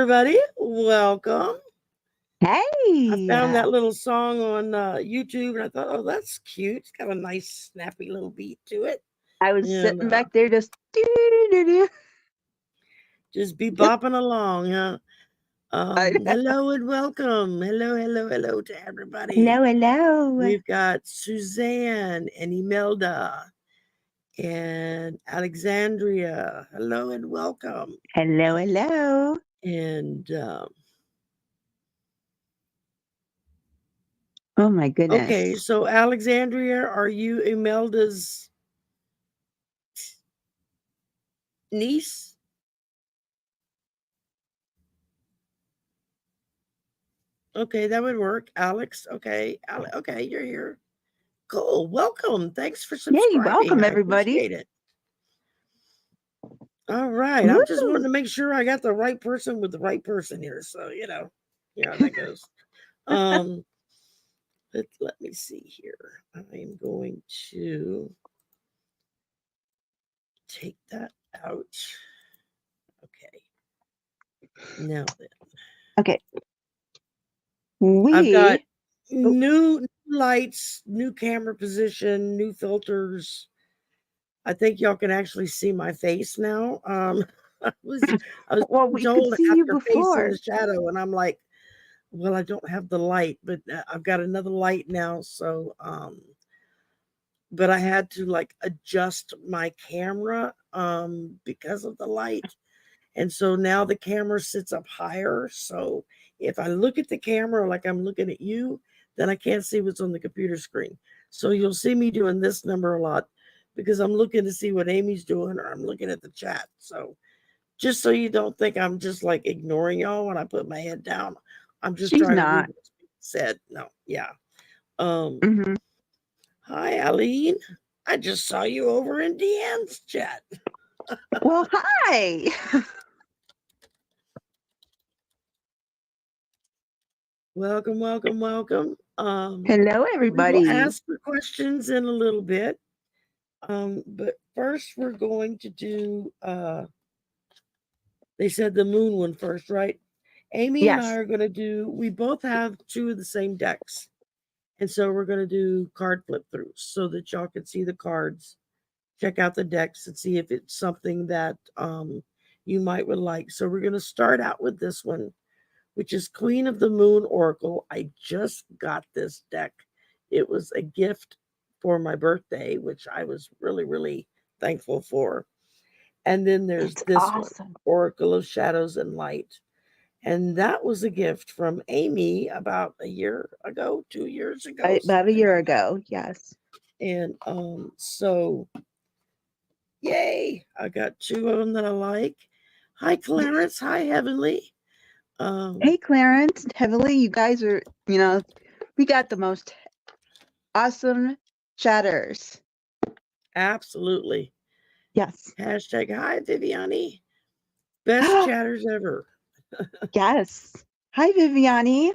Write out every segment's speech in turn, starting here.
everybody. Welcome. I Hey, found that little song on YouTube and I thought, oh, that's cute. It's got a nice, snappy little beat to it. I was And sitting back there just doo-doo-doo-doo. just be bopping along, huh? I- Hello and welcome. Hello to everybody. hello. We've got Suzanne and Imelda and Alexandria. Hello and welcome. Hello. And Oh my okay, goodness. so Alexandria, are you Imelda's niece? Okay, that would work. Alex, okay. Okay, you're here. Cool. Welcome. Thanks for Yay, subscribing. welcome I everybody. appreciate it. All right. I'm just wanting Woo. to make sure I got the right person with the right person here. So, you know how that goes. Um, let me see here. I'm going to take that out. Okay. Now then. Okay. I've got Oh, new lights, new camera position, new filters. I think y'all can actually see my face now. I was well, we could told see half you your face in before. the shadow, and I'm like, well, I don't have the light, but I've got another light now. So, but I had to like adjust my camera because of the light, and so now the camera sits up higher. So if I look at the camera like I'm looking at you, then I can't see what's on the computer screen. So you'll see me doing this number a lot because I'm looking to see what Amy's doing or I'm looking at the chat. So just so you don't think I'm just like ignoring y'all when I put my head down, I'm just She's trying to read not. what's being said. No, yeah. Um, Hmm. Hi, Aline. I just saw you over in Deanne's chat. Well, hi. Welcome. Hello, We will everybody. ask for questions in a little bit. But first we're going to do they said the moon one first, right? Amy and I Yes. are gonna do we both have two of the same decks. And so we're gonna do card flip throughs so that y'all can see the cards, check out the decks and see if it's something that you might would like. So we're gonna start out with this one, which is Queen of the Moon Oracle. I just got this deck. It was a gift for my birthday, which I was really thankful for. And then there's It's this one, awesome. Oracle of Shadows and Light. And that was a gift from Amy about a year ago, 2 years ago, About a something year like that. ago. Yes. And so yay, I got two of them that I like. Hi Clarence, hi Heavenly. Hey, Um, Clarence, Heavily, you guys are, we got the most awesome chatters. absolutely. Yes. Hashtag hi Viviani. Best chatters ever. Yes. Hi, Viviani.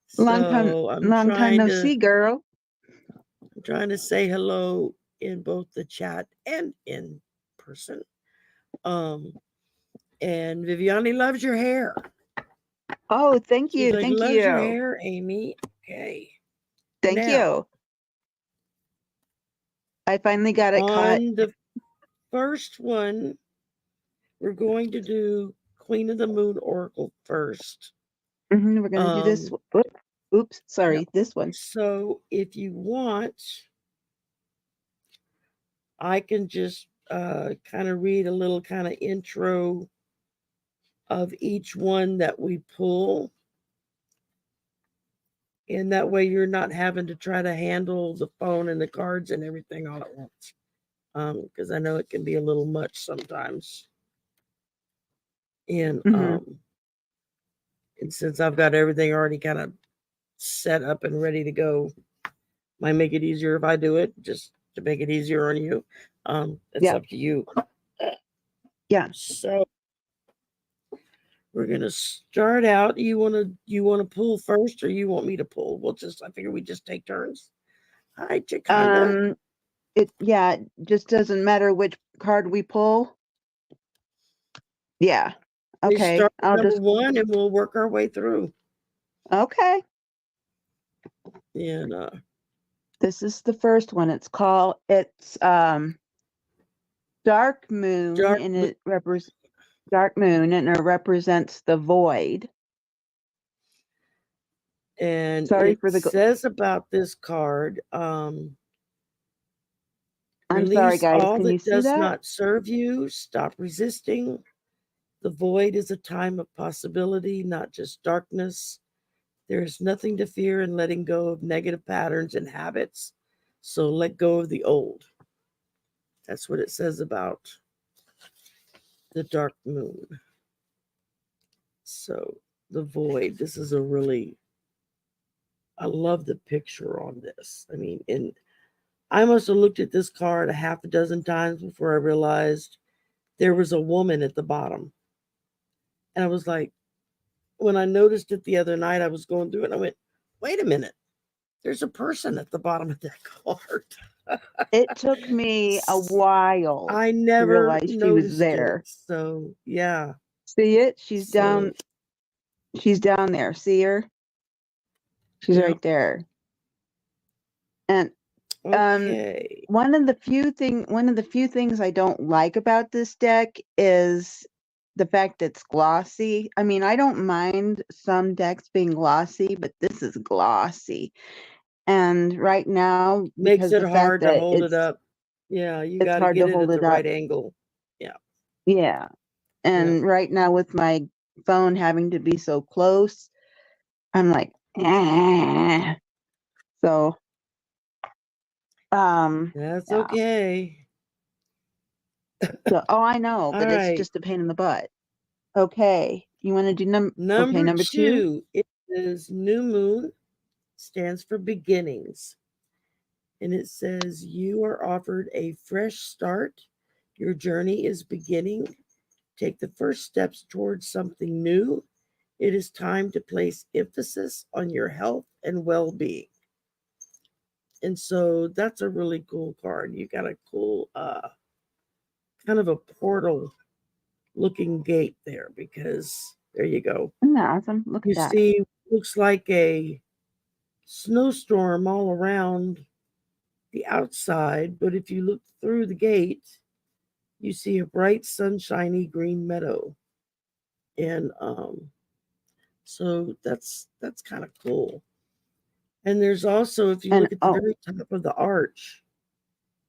So Long time no see, girl. I'm trying to say hello in both the chat and in person. Um, and Viviani loves your hair. Oh, thank She's you. like, Thank loves your you. hair, Amy. Okay. Thank Now, you. I finally got it caught. on the first one, we're going to do Queen of the Moon Oracle first. We're going to do this. Um, Oops. yep. Sorry. This one. So if you want, I can just kind of read a little kind of intro of each one that we pull. And that way you're not having to try to handle the phone and the cards and everything all at once. Because I know it can be a little much sometimes. And Hmm. and since I've got everything already kind of set up and ready to go, might make it easier if I do it, just to make it easier on you. It's Yeah. up to you. Yeah. So we're gonna start out. You wanna pull first, or you want me to pull? I figure we just take turns. Hi, Jaconda. Um, it just doesn't matter which card we pull. Yeah. We Okay, start with I'll number just 1 and we'll work our way through. okay. And This is the first one. It's Dark Moon, dark and it represents Dark Moon, and it represents the void. and Sorry it for the. says about this card, I'm sorry, release guys. all Can you that see does that? not serve you. Stop resisting. The void is a time of possibility, not just darkness. There is nothing to fear in letting go of negative patterns and habits. So let go of the old. That's what it says about the dark moon. So the void, this is a really, I love the picture on this. I mean, and I must have looked at this card a half a dozen times before I realized there was a woman at the bottom. And I was like, when I noticed it the other night, I was going through it and I went, wait a minute, there's a person at the bottom of that card. It took me a while I to never realize she was noticed it. there. So, yeah. See it? She's So, down. She's down there. See her? She's yeah. right there. And Okay. one of the few things I don't like about this deck is the fact it's glossy. I mean, I don't mind some decks being glossy, but this is glossy. And right now, Makes because it the fact hard to that hold it up. Yeah, you it's got to hard to get it hold at the it up. right angle. Yeah. Yeah. Yeah. And right now with my phone having to be so close, I'm like, eh. So That's yeah. okay. So I know, All but it's right. just a pain in the butt. Okay. You want to do number Number number 2? 2, it is new moon, stands for beginnings. And it says, you are offered a fresh start. Your journey is beginning. Take the first steps towards something new. It is time to place emphasis on your health and well being. And so that's a really cool card. You got a cool, kind of a portal looking gate there because there you go. Isn't that awesome? Look You at that. see, looks like a snowstorm all around the outside, but if you look through the gate, you see a bright, sunshiny green meadow. And so that's kind of cool. And there's also, if you And look at the very top of the arch,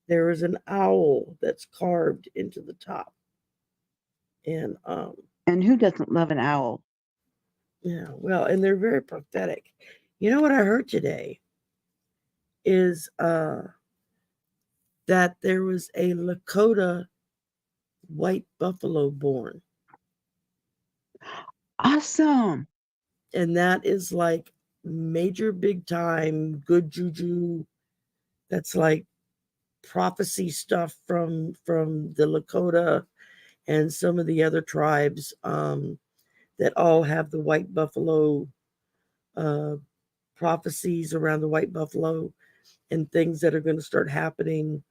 there is an owl that's carved into the top. And who doesn't love an owl? yeah, well, and they're very prophetic. You know what I heard today is that there was a Lakota white buffalo born. Awesome. And that is like major big time good juju. That's like prophecy stuff from the Lakota and some of the other tribes that all have the white buffalo uh, prophecies around the white buffalo and things that are going to start happening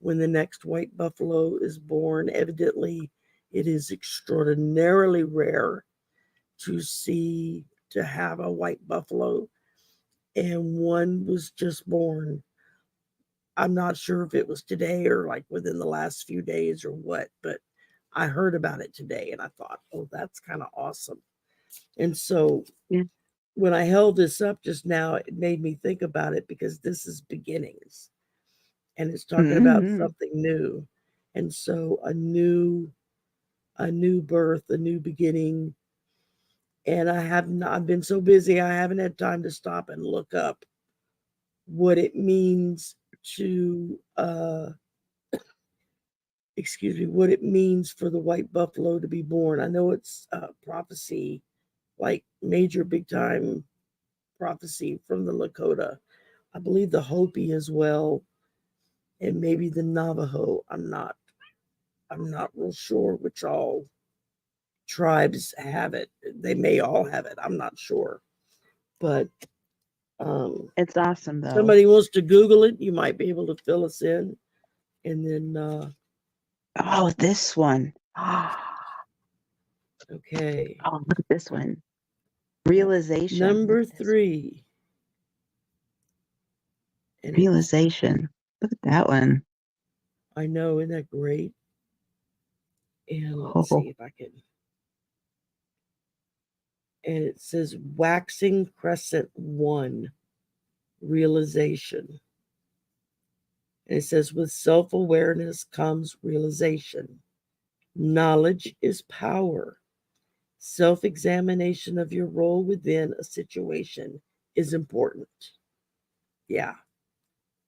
when the next white buffalo is born. Evidently, it is extraordinarily rare to have a white buffalo, and one was just born. I'm not sure if it was today or like within the last few days or what, but I heard about it today and I thought, oh, that's kind of awesome. And so Yeah. when I held this up just now, it made me think about it because this is beginnings and it's talking about Mm-hmm. something new. And so a new birth, a new beginning. And I've been so busy, I haven't had time to stop and look up what it means to what it means for the white buffalo to be born. I know it's prophecy, like major big time prophecy from the Lakota. I believe the Hopi as well, and maybe the Navajo. I'm not real sure which all tribes have it. They may all have it. I'm not sure. But It's awesome though. somebody wants to Google it, you might be able to fill us in. And then Oh, this one. Okay. Oh, look at this one. Realization. Number Look at this. 3. And Realization. Look at that one. I know, isn't that great? And let's Oh, see if I can. And it says waxing crescent 1, realization. And it says with self-awareness comes realization. Knowledge is power. Self-examination of your role within a situation is important. Yeah,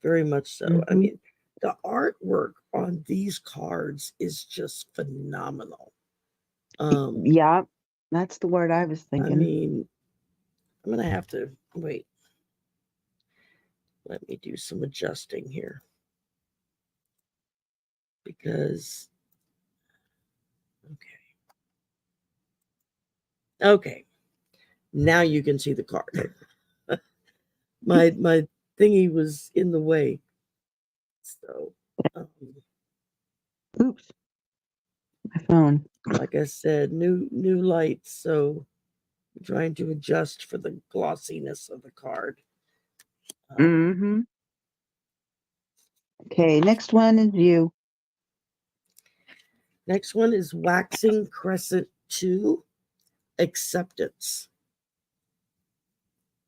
very much so. I mm-hmm. mean, the artwork on these cards is just phenomenal. Yeah, that's the word I was I thinking. mean, I'm gonna have to wait. Let me do some adjusting here because okay. Now you can see the card. my thingy was in the way, so Oops, my phone. like I said, new lights, so I'm trying to adjust for the glossiness of the card. Mm-hmm. Okay, next one is you. Next one is waxing crescent 2, acceptance.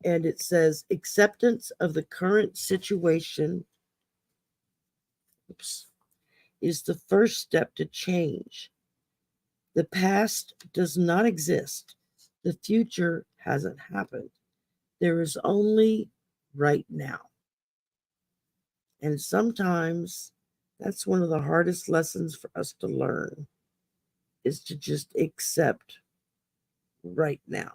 And it says acceptance of the current situation is the first step to change. The past does not exist. The future hasn't happened. There is only right now. And sometimes that's one of the hardest lessons for us to learn is to just accept right now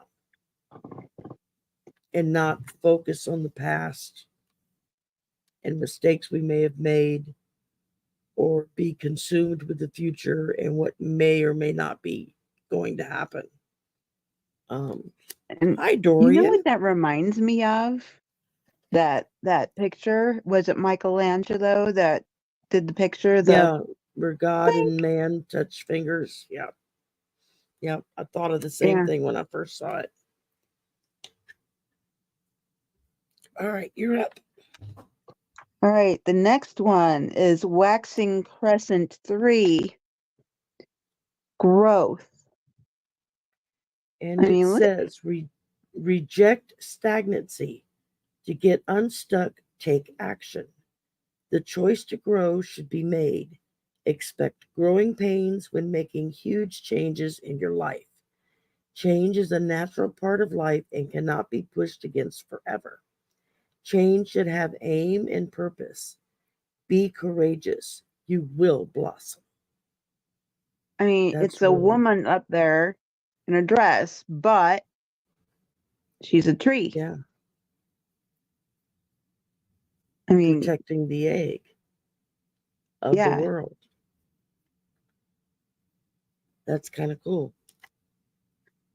and not focus on the past and mistakes we may have made or be consumed with the future and what may or may not be going to happen. And Hi, you know Dorian. what that reminds me of? That picture, was it Michelangelo that did the picture? Yeah, where God and Blink. man touch fingers. Yeah. Yeah. I thought of the same Yeah. thing when I first saw it. All right, you're up. All right, the next one is waxing crescent 3, growth. And I it mean, look at says reject stagnancy. To get unstuck, take action. The choice to grow should be made. Expect growing pains when making huge changes in your life. Change is a natural part of life and cannot be pushed against forever. Change should have aim and purpose. Be courageous. You will blossom. I mean, That's it's a really, woman up there in a dress, but she's a tree. yeah, I mean, protecting the egg of the yeah. world. That's kind of cool.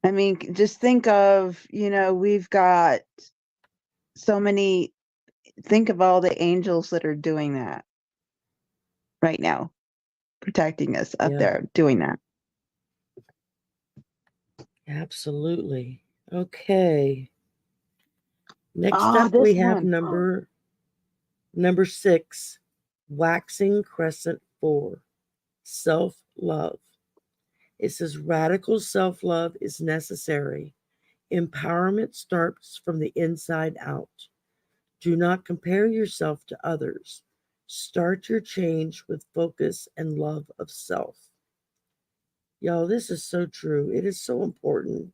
I mean, just think of, we've got so many, think of all the angels that are doing that right now, protecting us up Yeah, there doing that. absolutely. Okay. Next Oh, up, we this have one. number 6, waxing crescent 4, self-love. It says radical self-love is necessary. Empowerment starts from the inside out. Do not compare yourself to others. Start your change with focus and love of self. Y'all, this is so true. It is so important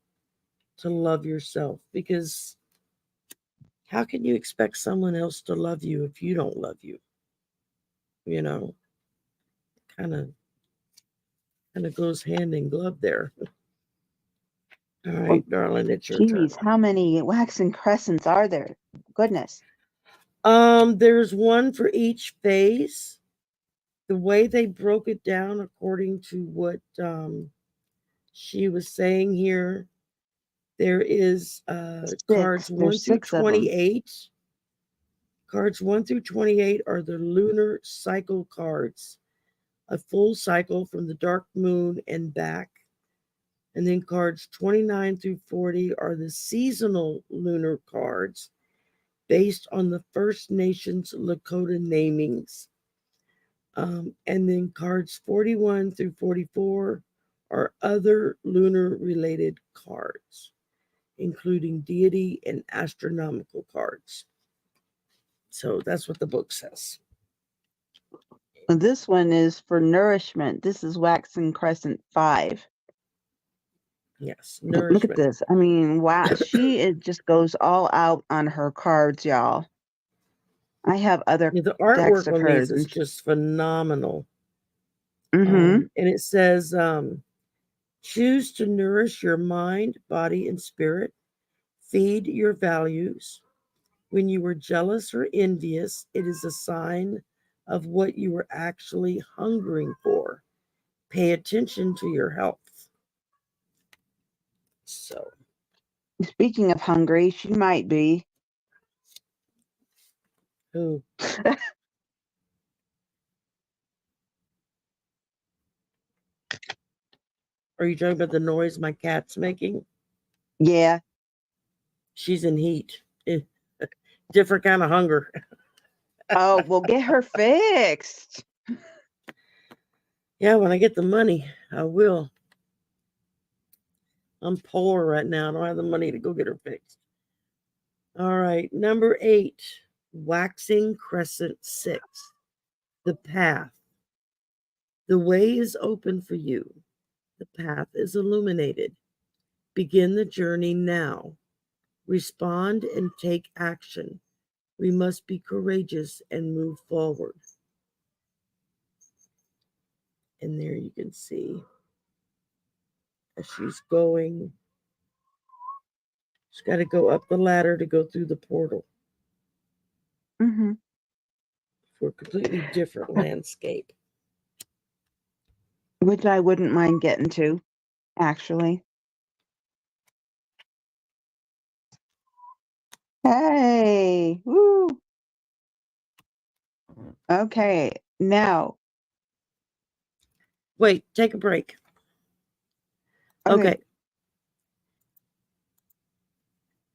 to love yourself because how can you expect someone else to love you if you don't love you? You know, kind of goes hand in glove there. All Well, right, darling, it's your turn. geez, how many waxing crescents are there? Goodness. There's one for each phase. The way they broke it down, according to what she was saying here, there is cards Six. 1 There's through 6 of them. 28. Cards 1 through 28 are the lunar cycle cards, a full cycle from the dark moon and back. And then cards 29 through 40 are the seasonal lunar cards based on the First Nations Lakota namings. And then cards 41 through 44 are other lunar related cards, including deity and astronomical cards. So that's what the book says. This one is for nourishment. This is Waxing Crescent 5. Yes, Look at nourishment. this. I mean, wow. It just goes all out on her cards, y'all. I have other The decks artwork of on hers. these is just phenomenal. Mm-hmm. And it says, choose to nourish your mind, body, and spirit. Feed your values. When you are jealous or envious, it is a sign of what you are actually hungering for. Pay attention to your health. So, Speaking of hungry, she might be. who? Are you talking about the noise my cat's making? Yeah. She's in heat. Different kind of hunger. Oh, well, get her fixed. Yeah, when I get the money, I will. I'm poor right now. I don't have the money to go get her fixed. All right, number 8, Waxing Crescent 6, the path. The way is open for you. The path is illuminated. Begin the journey now. Respond and take action. We must be courageous and move forward. And there you can see as she's going. She's got to go up the ladder to go through the portal Mm-hmm. for a completely different landscape. Which I wouldn't mind getting to, actually. Hey, woo. Okay, now. Wait, take a break. Okay. Okay.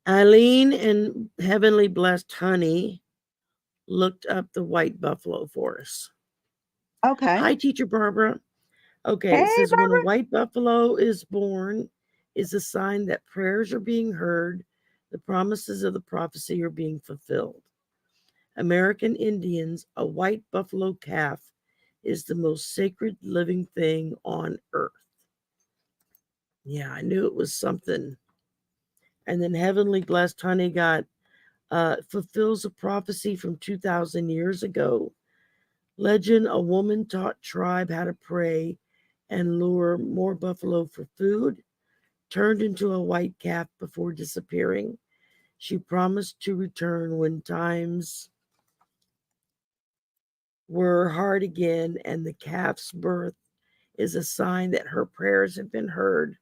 Eileen and Heavenly Blessed Honey looked up the white buffalo for us. Okay. Hi, Teacher Barbara. Okay, Hey, it says when a Barbara. white buffalo is born, is a sign that prayers are being heard, the promises of the prophecy are being fulfilled. American Indians, a white buffalo calf is the most sacred living thing on earth. Yeah, I knew it was something. And then Heavenly Blessed Honey got fulfills a prophecy from 2,000 years ago. Legend, a woman taught tribe how to pray and lure more buffalo for food, turned into a white calf before disappearing. She promised to return when times were hard again, and the calf's birth is a sign that her prayers have been heard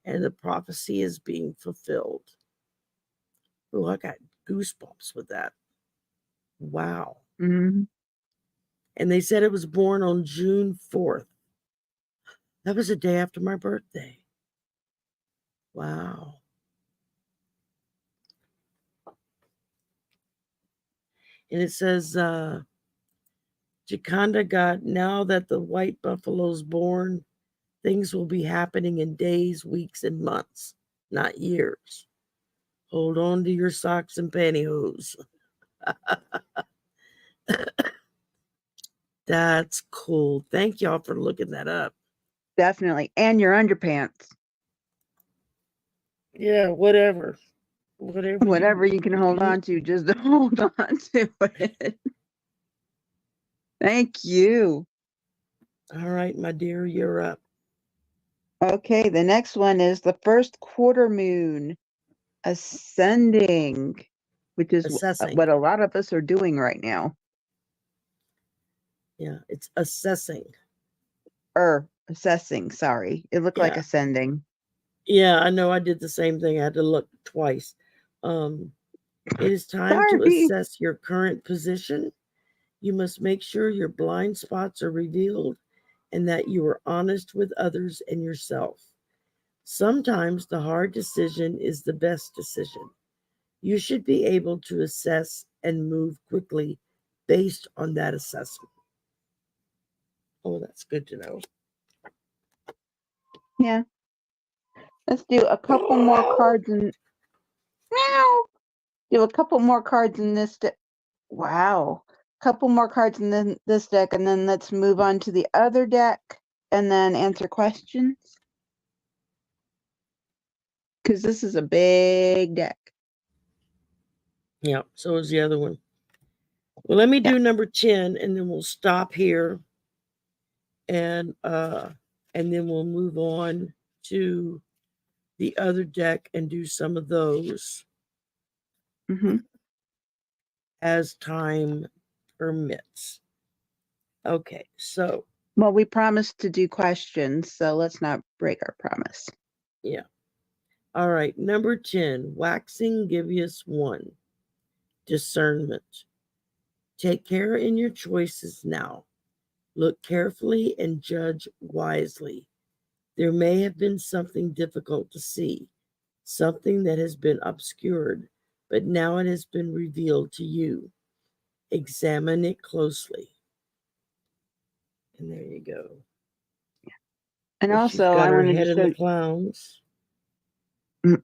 and the prophecy is being fulfilled. Oh, I got goosebumps with that. Wow. Mm-hmm. And they said it was born on June 4th. That was the day after my birthday. Wow. And it says, Jakanda got, now that the white buffalo's born, things will be happening in days, weeks, and months, not years. Hold on to your socks and pantyhose. That's cool. Thank y'all for looking that up. Definitely. And your underpants. Yeah, whatever. Whatever you can hold on to, just hold on to it. Thank you. All right, my dear, you're up. Okay, the next one is the first quarter moon ascending, which is Assessing. what a lot of us are doing right now. Yeah, it's assessing. Assessing, sorry. It looked like Yeah. ascending. Yeah, I know I did the same thing. I had to look twice. It is time to Sorry. assess your current position. You must make sure your blind spots are revealed and that you are honest with others and yourself. Sometimes the hard decision is the best decision. You should be able to assess and move quickly based on that assessment. Oh, that's good to know. Yeah. Let's do a couple more cards and meow. Do a couple more cards in this deck. Wow. Couple more cards in this deck, and then let's move on to the other deck and then answer questions. Because this is a big deck. Yeah, so is the other one. Well, let me do number 10 and then we'll stop here and then we'll move on to the other deck and do some of those as time permits. Okay, so. Well, we promised to do questions, so let's not break our promise. Yeah. All right, number 10, waxing giveus 1, discernment. Take care in your choices now. Look carefully and judge wisely. There may have been something difficult to see, something that has been obscured, but now it has been revealed to you. Examine it closely. And there you go. And well, also, I wanted head to in show the clowns,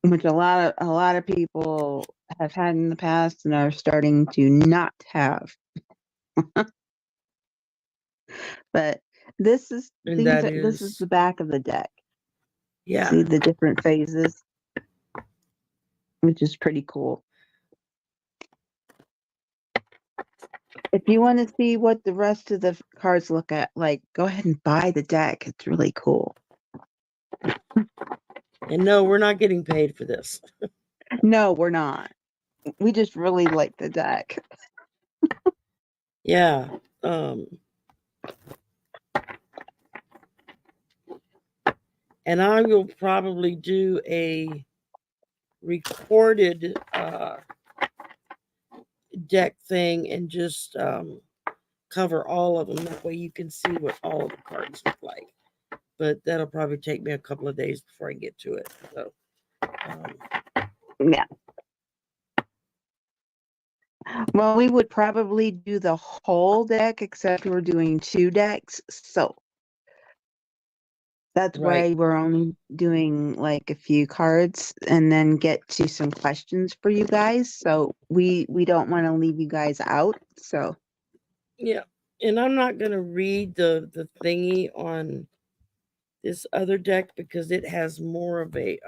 which a lot of people have had in the past and are starting to not have. But this is this is the back of the deck. Yeah. See the different phases, which is pretty cool. If you want to see what the rest of the cards look at, like, go ahead and buy the deck. It's really cool. And no, we're not getting paid for this. No, we're not. We just really like the deck. Yeah. And I will probably do a recorded deck thing and just cover all of them. That way you can see what all of the cards look like. But that'll probably take me a couple of days before I get to it. So, yeah. Well, we would probably do the whole deck, except we're doing 2 decks. So that's why we're only doing like a few cards and then get to some questions for you guys. So we don't want to leave you guys out. So yeah. And I'm not going to read the thingy on this other deck because it has more of a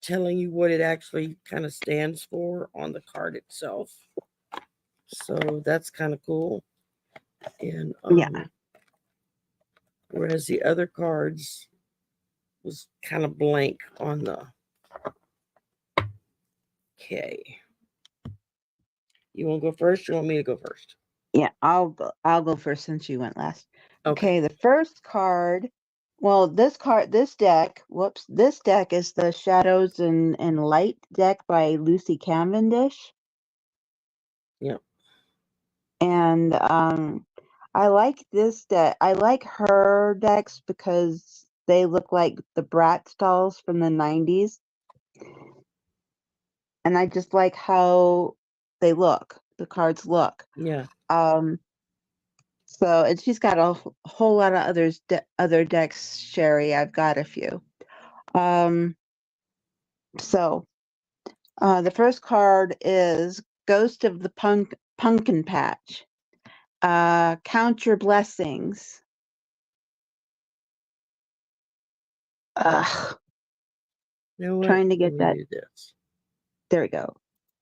telling you what it actually kind of stands for on the card itself. So that's kind of cool. And whereas the other cards was kind of blank on the. Okay. You want to go first? Or you want me to go first? Yeah, I'll go first since you went last. Okay, the first card. Well, this deck is the Shadows and Light deck by Lucy Cavendish. Yep. And I like this deck. I like her decks because they look like the Bratz dolls from the 90s. And I just like how they look. The cards look. Yeah. So, and she's got a whole lot of other decks, Shari. I've got a few. So, the first card is Ghost of the Pumpkin Patch. Count your blessings. Ugh. You know what? Trying to get that. There we go.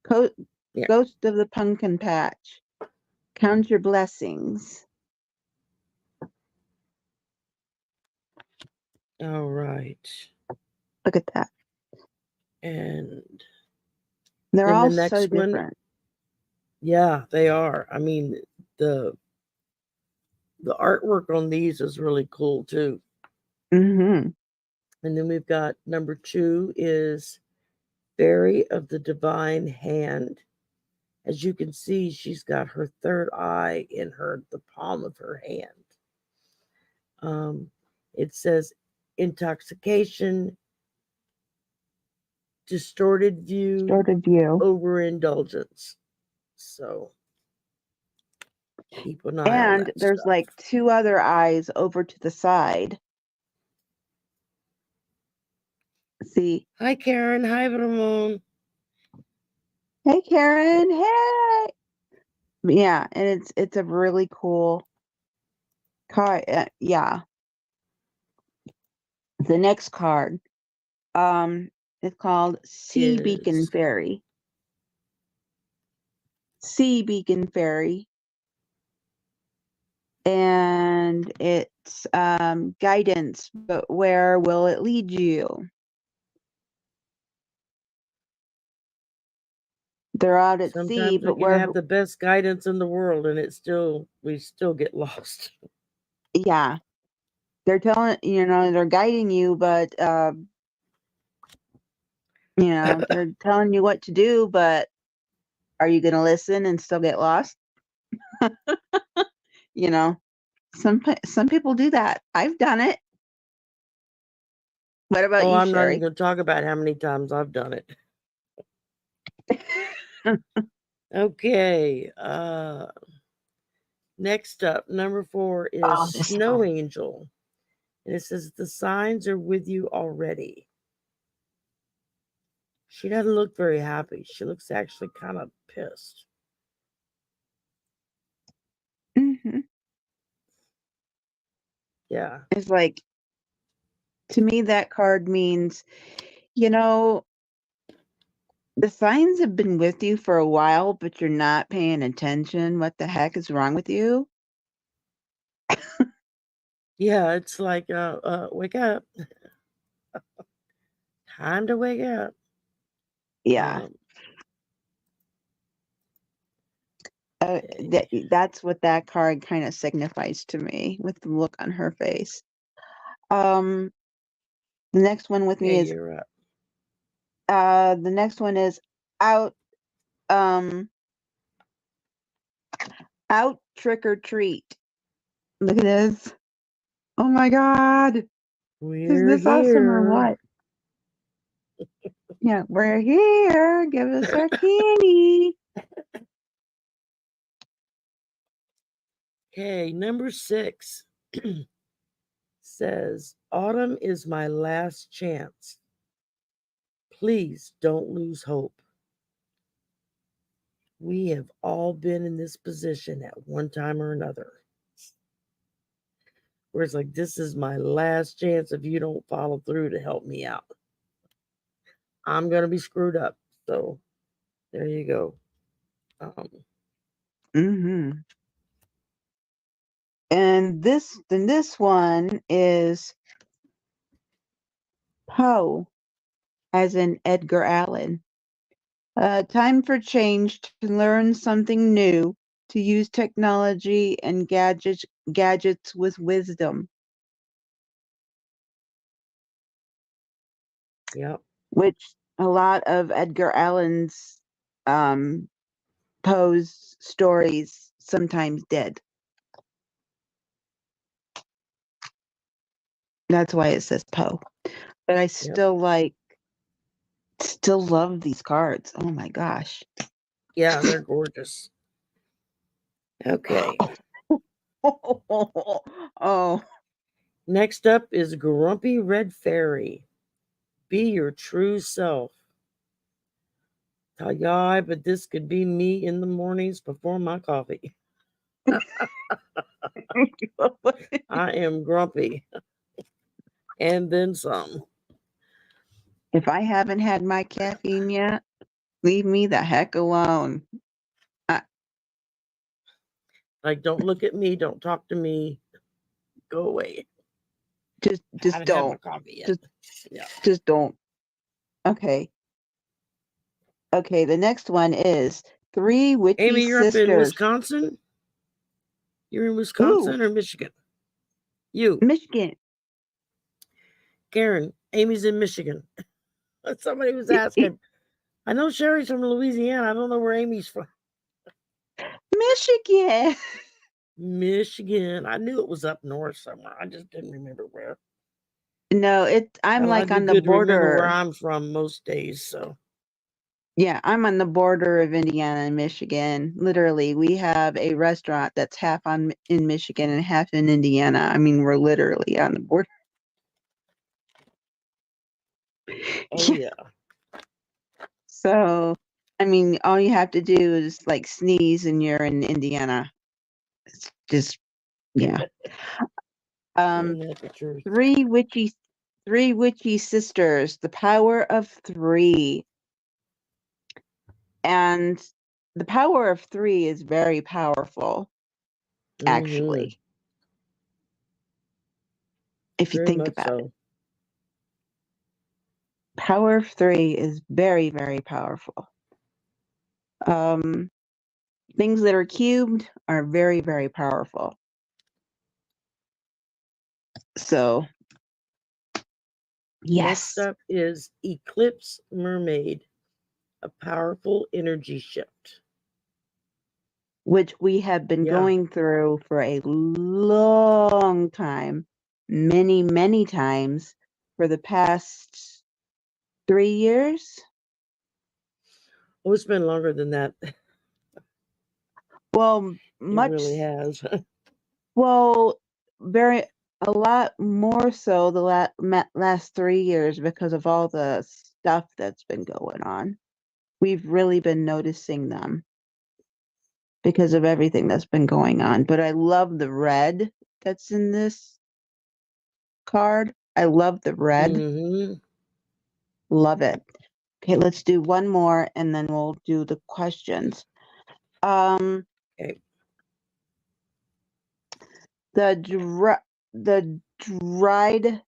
Ghost of the Pumpkin Patch. Count your blessings. All right. Look at that. And they're all so different. Yeah, they are. I mean, the artwork on these is really cool too. And then we've got number 2 is Fairy of the Divine Hand. As you can see, she's got her third eye in the palm of her hand. It says, intoxication, distorted view, overindulgence. So keep an eye on And that there's stuff. like 2 other eyes over to the side. See? Hi, Karen. Hi, Ramon. Hey, Karen. Hey. Yeah, and it's a really cool card. Yeah. The next card, it's called Sea Beacon Is Fairy. Sea Beacon Fairy. And it's guidance, but where will it lead you? They're out at sea, sometimes we but can where? have the best guidance in the world, and we still get lost. Yeah, they're telling they're guiding you, but they're telling you what to do, but are you going to listen and still get lost? You know, some people do that. I've done it. What about Oh, you, I'm not even Shari? going to talk about how many times I've done it. Okay. Next up, number 4 is Oh, this Snow one. Angel. And it says the signs are with you already. She doesn't look very happy. She looks actually kind of pissed. Mm-hmm. Yeah. It's like, to me, that card means, the signs have been with you for a while, but you're not paying attention. What the heck is wrong with you? Yeah, it's like wake up. Time to wake up. Yeah. Okay. That's what that card kind of signifies to me with the look on her face. Um, the next one with me Okay, is you're up. the next one is out um out trick or treat. Look at this. Oh my god. Is We're this awesome or here. what? Yeah, we're here. Give us our candy. Okay, number 6 says autumn is my last chance. Please don't lose hope. We have all been in this position at one time or another. Where it's like, this is my last chance if you don't follow through to help me out. I'm going to be screwed up. So there you go. Mm-hmm. And this one is Poe, as in Edgar Allan. Time for change, to learn something new, to use technology and gadgets with wisdom. Yep. Which a lot of Edgar Allan's um, Poe's stories sometimes did. That's why it says Poe. But I Yep. still love these cards. Oh my gosh. Yeah, they're gorgeous. Okay. Oh. Next up is Grumpy Red Fairy. Be your true self. Yeah, but this could be me in the mornings before my coffee. I am grumpy. And then some. If I haven't had my caffeine yet, leave me the heck alone. Like, don't look at me. Don't talk to me. Go away. I Just haven't had my don't. coffee yet. Just Yeah. just don't. Okay. Okay, the next one is Three Witchy Amy, you're up in Sisters. Wisconsin? You're in Ooh, Wisconsin or Michigan? You. Michigan. Karen, Amy's in Michigan. Somebody was asking. I know Shari's from Louisiana. I don't know where Amy's from. Michigan. Michigan. I knew it was up north somewhere. I just didn't remember where. No, I'm Well, like I'd be on the good to remember where border. I'm from most days. So, Yeah, I'm on the border of Indiana and Michigan. Literally, we have a restaurant that's half in Michigan and half in Indiana. I mean, we're literally on the border. oh yeah, So, I mean, all you have to do is like sneeze and you're in Indiana. It's just, yeah. isn't that the truth? Three witchy sisters, the power of three. And the power of three is very powerful, Mm-hmm. actually, if you Very think much about it. so. Power of three is very, very powerful. Um, things that are cubed are very, very powerful. So, Next yes, up is Eclipse Mermaid, a powerful energy shift. which we have been Yeah, going through for a long time, many, many times for the past 3 years. oh, it's been longer than that. Well, It much, really has. well, very, a lot more so the last 3 years because of all the stuff that's been going on. We've really been noticing them because of everything that's been going on. But I love the red that's in this card. I love the red. Mm-hmm. Love it. Okay, let's do one more and then we'll do the questions. Um, Okay. the dried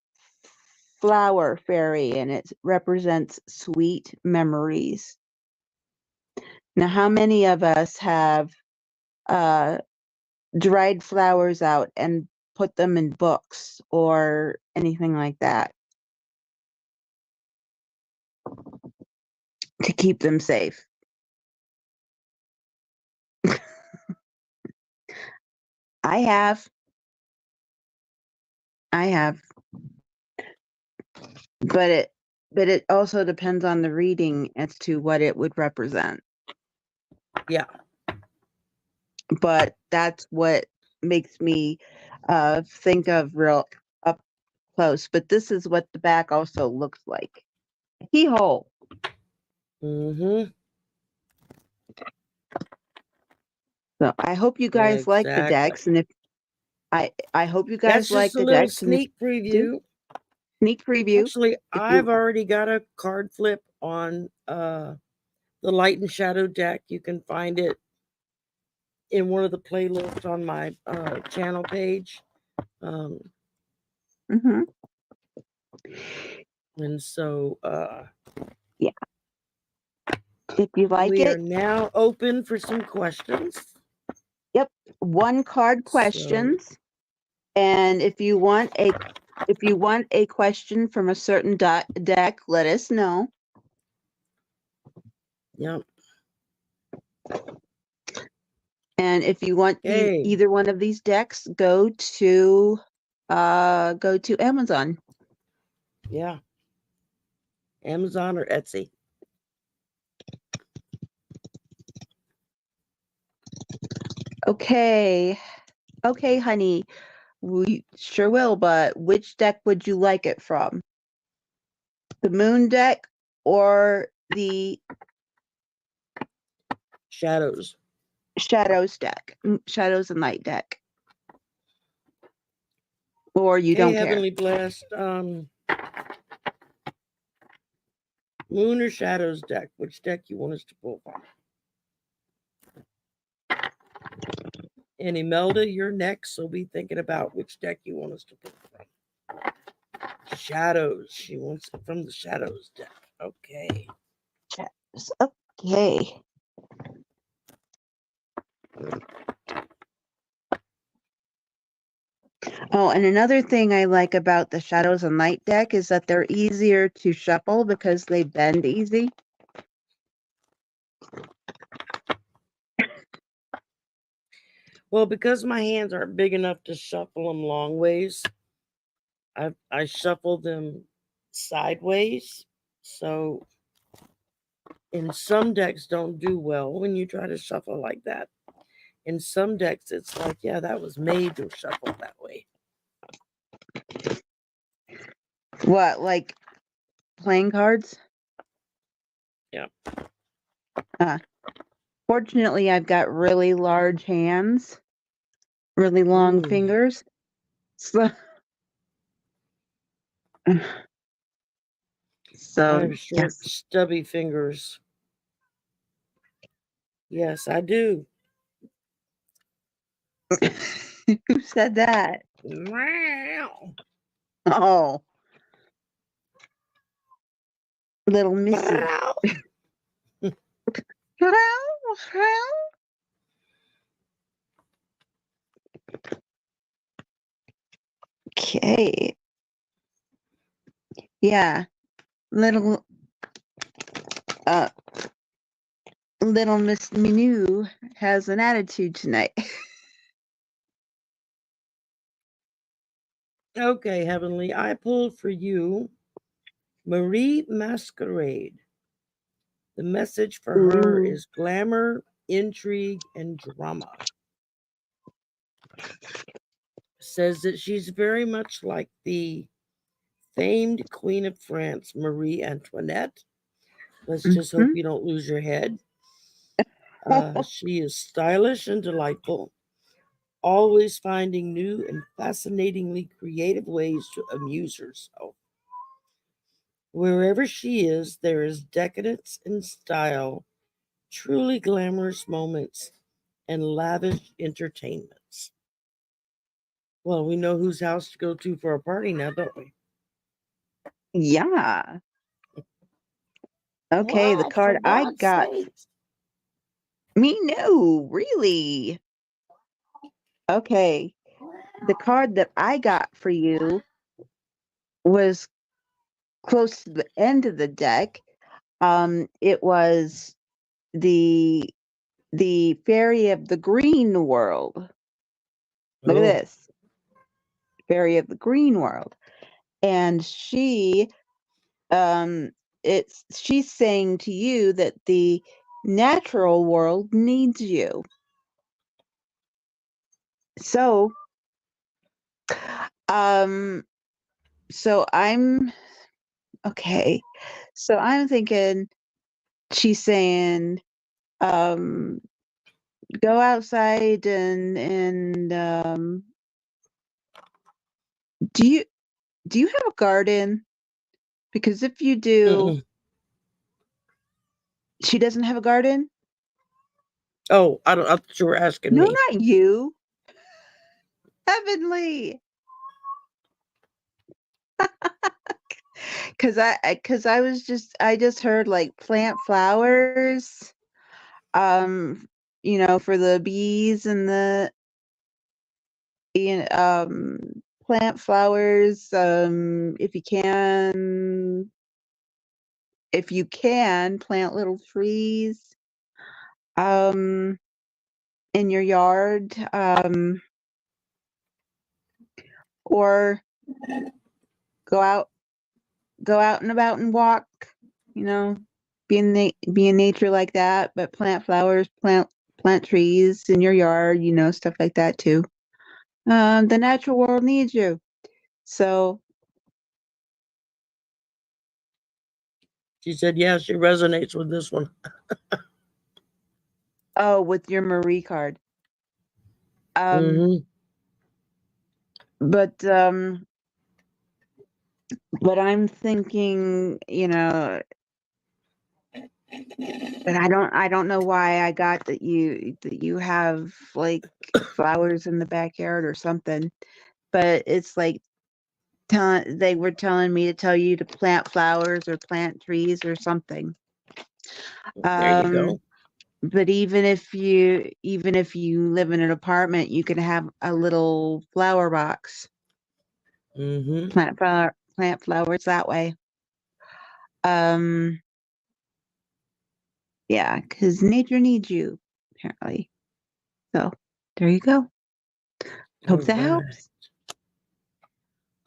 flower fairy, and it represents sweet memories. Now, how many of us have uh, dried flowers out and put them in books or anything like that to keep them safe? I have. I have. But it also depends on the reading as to what it would represent. Yeah. But that's what makes me think of real up close. But this is what the back also looks like. Keyhole. Mm-hmm. So I hope you guys like the decks, Exactly. and if I hope you That's guys just like a the little decks, and if sneak you do, preview. sneak preview. Actually, If I've you already got a card flip on the Light and Shadow deck. You can find it in one of the playlists on my channel page. Um, mhm. and so Yeah, if you like we are it, now open for some questions. yep, one card So, questions. And if you want a question from a certain deck, let us know. yep. And if you want Okay. either one of these decks, go to Amazon. Yeah. Amazon or Etsy. Okay. Okay, honey. We sure will, but which deck would you like it from? The moon deck or the Shadows. shadows deck? Shadows and light deck. Or you Okay, don't care? Heavenly Blessed. Moon or Shadows deck? Which deck you want us to pull from? And Imelda, you're next, so be thinking about which deck you want us to pull from. Shadows. She wants it from the Shadows deck. Okay. Shadows. Okay. Oh, and another thing I like about the Shadows and Light deck is that they're easier to shuffle because they bend easy. Well, because my hands aren't big enough to shuffle them long ways, I shuffle them sideways. So in some decks don't do well when you try to shuffle like that. In some decks it's like, yeah, that was made to shuffle that way. What, like playing cards? Yeah. Fortunately, I've got really large hands, really long Ooh, fingers. So, I so have short, yes. stubby fingers. Yes, I do. Who said that? Wow. Oh, little Missy. Wow. Okay. Yeah. Little uh little Miss Minou has an attitude tonight. Okay, Heavenly, I pulled for you Marie Masquerade. The message for her Ooh. is glamour, intrigue, and drama. Says that she's very much like the famed Queen of France, Marie Antoinette. Let's just hope Mhm. you don't lose your head. She is stylish and delightful, always finding new and fascinatingly creative ways to amuse herself. Wherever she is, there is decadence and style, truly glamorous moments, and lavish entertainments. Well, we know whose house to go to for a party now, don't we? Yeah. Okay, the What? For card I God's got. sake. Me no, really. Okay. The card that I got for you was close to the end of the deck. It was the fairy of the green world. Look at Oh, this. Fairy of the green world. And um she's saying to you that the natural world needs you. So, um so I'm okay. So I'm thinking she's saying, um go outside and do you have a garden? Because if you do, mm-mm. she doesn't have a garden? Oh, I don't. I thought you were asking No, me. not you. Heavenly. Cause I just heard like plant flowers, um, for the bees and the plant flowers, if you can plant little trees, um, in your yard, or go out go out and about and walk, you know, be in nature like that, but plant flowers, plant trees in your yard, stuff like that too. The natural world needs you. So, She said, yeah, she resonates with this one. oh, with your Marie card. Um, Mm-hmm. but I'm thinking, but I don't know why I got that you have like flowers in the backyard or something. But it's like they were telling me to tell you to plant flowers or plant trees or something. There you Um, go. but even if you live in an apartment, you can have a little flower box. Mm-hmm. Plant flowers that way. Um, yeah, because nature needs you, apparently. So there you go. All Hope that right. helps.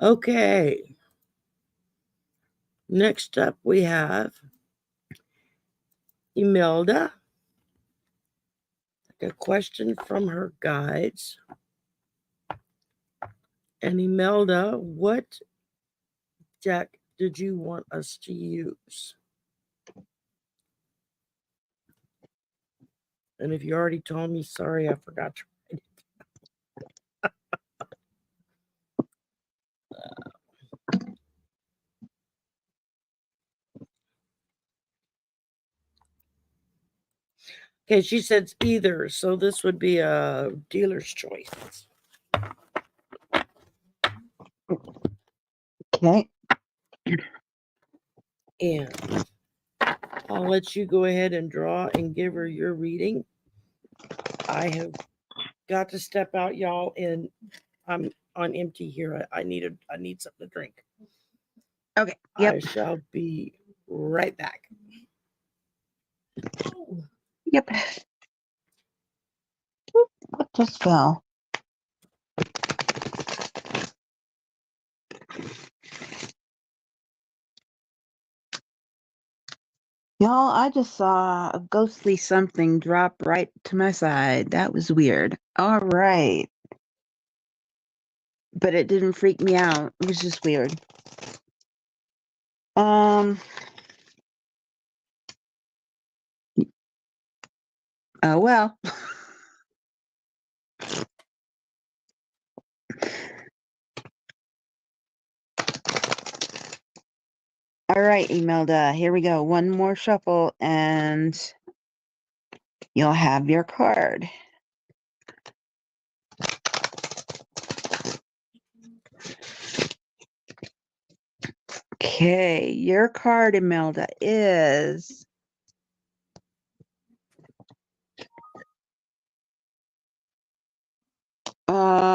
Okay. Next up, we have Imelda. A question from her guides. And Imelda, what deck did you want us to use? And if you already told me, sorry, I forgot to write it. Okay, she said either, so this would be a dealer's choice. Okay. And I'll let you go ahead and draw and give her your reading. I have got to step out, y'all, and I'm on empty here. I need something to drink. Okay. Yep. I shall be right back. Yep. What just fell? Y'all, I just saw a ghostly something drop right to my side. That was weird. All right. But it didn't freak me out. It was just weird. Oh well. All right, Imelda, here we go. One more shuffle and you'll have your card. Okay, your card, Imelda, is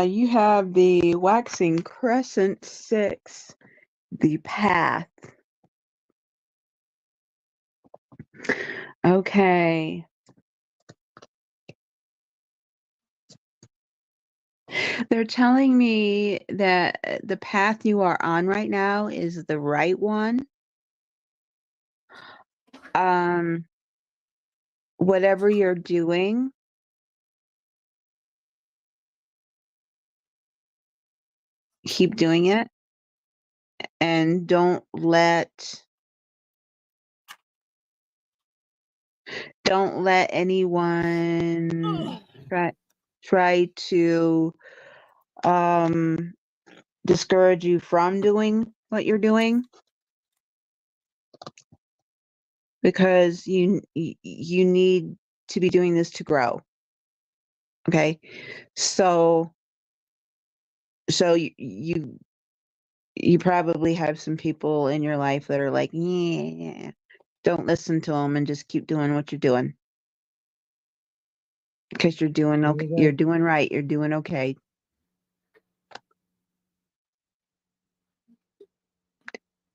you have the waxing crescent 6, the path. Okay. They're telling me that the path you are on right now is the right one. Whatever you're doing, keep doing it and don't let anyone try to discourage you from doing what you're doing, because you need to be doing this to grow. Okay, so you probably have some people in your life that are like, yeah, don't listen to them and just keep doing what you're doing, because you're doing okay. You're doing right. You're doing okay.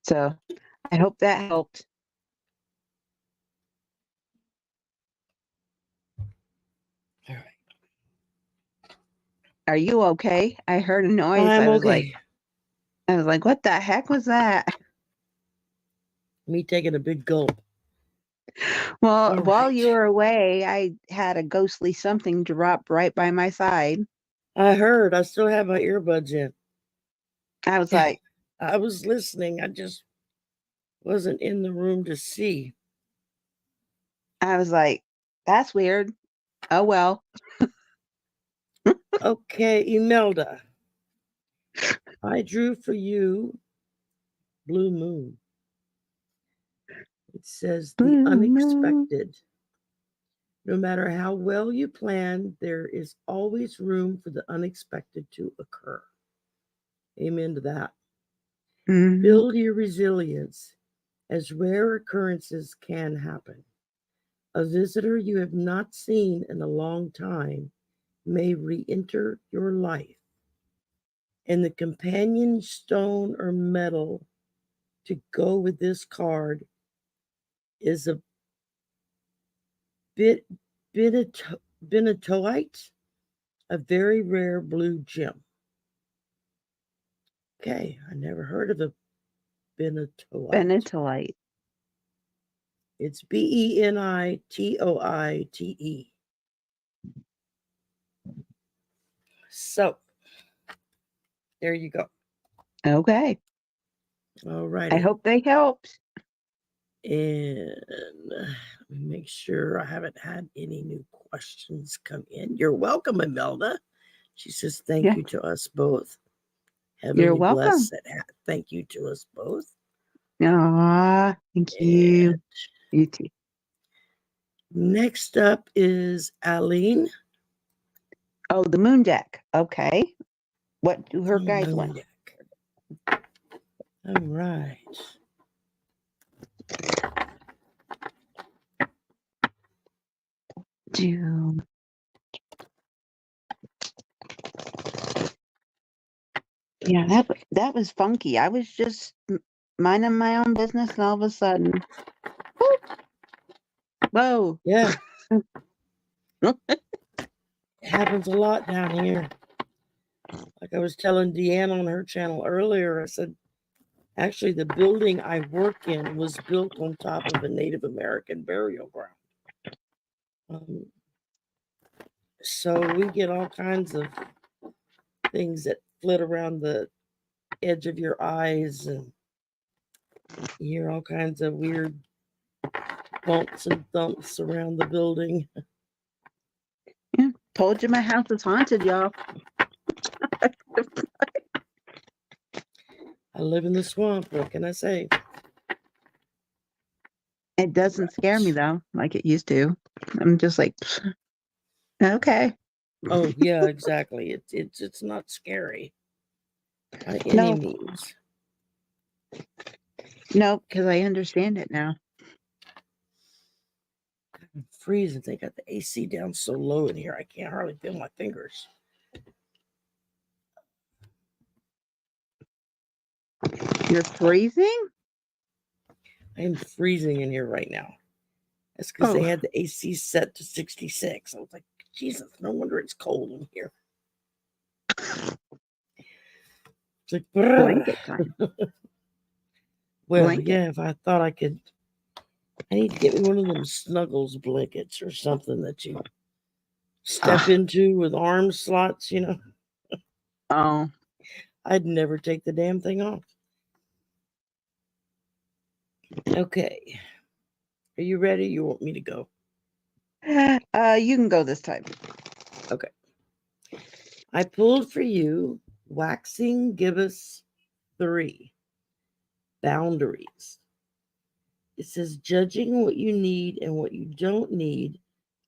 So I hope that helped. All right. Are you okay? I heard a noise. I'm okay. I was like, what the heck was that? Me taking a big gulp. Well, while you were away, I had a ghostly something drop right by my side. I heard. I still have my earbuds in. I was like, I was listening. I just wasn't in the room to see. I was like, that's weird. Oh, well. Okay, Imelda. I drew for you Blue Moon. It says the unexpected. No matter how well you plan, there is always room for the unexpected to occur. Amen to that. Mm-hmm. Build your resilience, as rare occurrences can happen. A visitor you have not seen in a long time may re-enter your life. And the companion stone or metal to go with this card is a benitoite, a very rare blue gem. Okay, I never heard of a benitolite. Benitolite. It's Benitoite. So there you go. Okay. All I righty. hope they helped. And let me make sure I haven't had any new questions come in. You're welcome, Imelda. She says, thank Yeah. you to us both. You're Heavenly welcome. bless it. Thank you to us both. Aw, thank you. And You too. next up is Aline. Oh, the moon deck. Okay. What do her guides Moon want? deck. All right. Do yeah, that was funky. I was just minding my own business, and all of a sudden, whoop, whoa! Yeah. It happens a lot down here. Like I was telling Deanne on her channel earlier, I said, actually, the building I work in was built on top of a Native American burial ground. So we get all kinds of things that flit around the edge of your eyes, and you hear all kinds of weird bumps and thumps around the building. Yeah, told you my house is haunted, y'all. I live in the swamp. What can I say? It doesn't scare me though, like it used to. I'm just like, okay. Oh yeah, exactly. It's not scary by any No, means. no, because I understand it now. I'm freezing. They got the AC down so low in here, I can't hardly feel my fingers. You're freezing? I am freezing in here right now. That's because they had the AC set to 66. I was like, Jesus, no wonder it's cold in here. It's like, Blanket time. well, Blanket. yeah, if I thought I could, I need to get me one of them snuggles blankets or something that you step into with arm slots, you know. Oh. I'd never take the damn thing off. Okay. Are you ready? You want me to go? You can go this time. Okay. I pulled for you Waxing Gibbous 3 Boundaries. It says judging what you need and what you don't need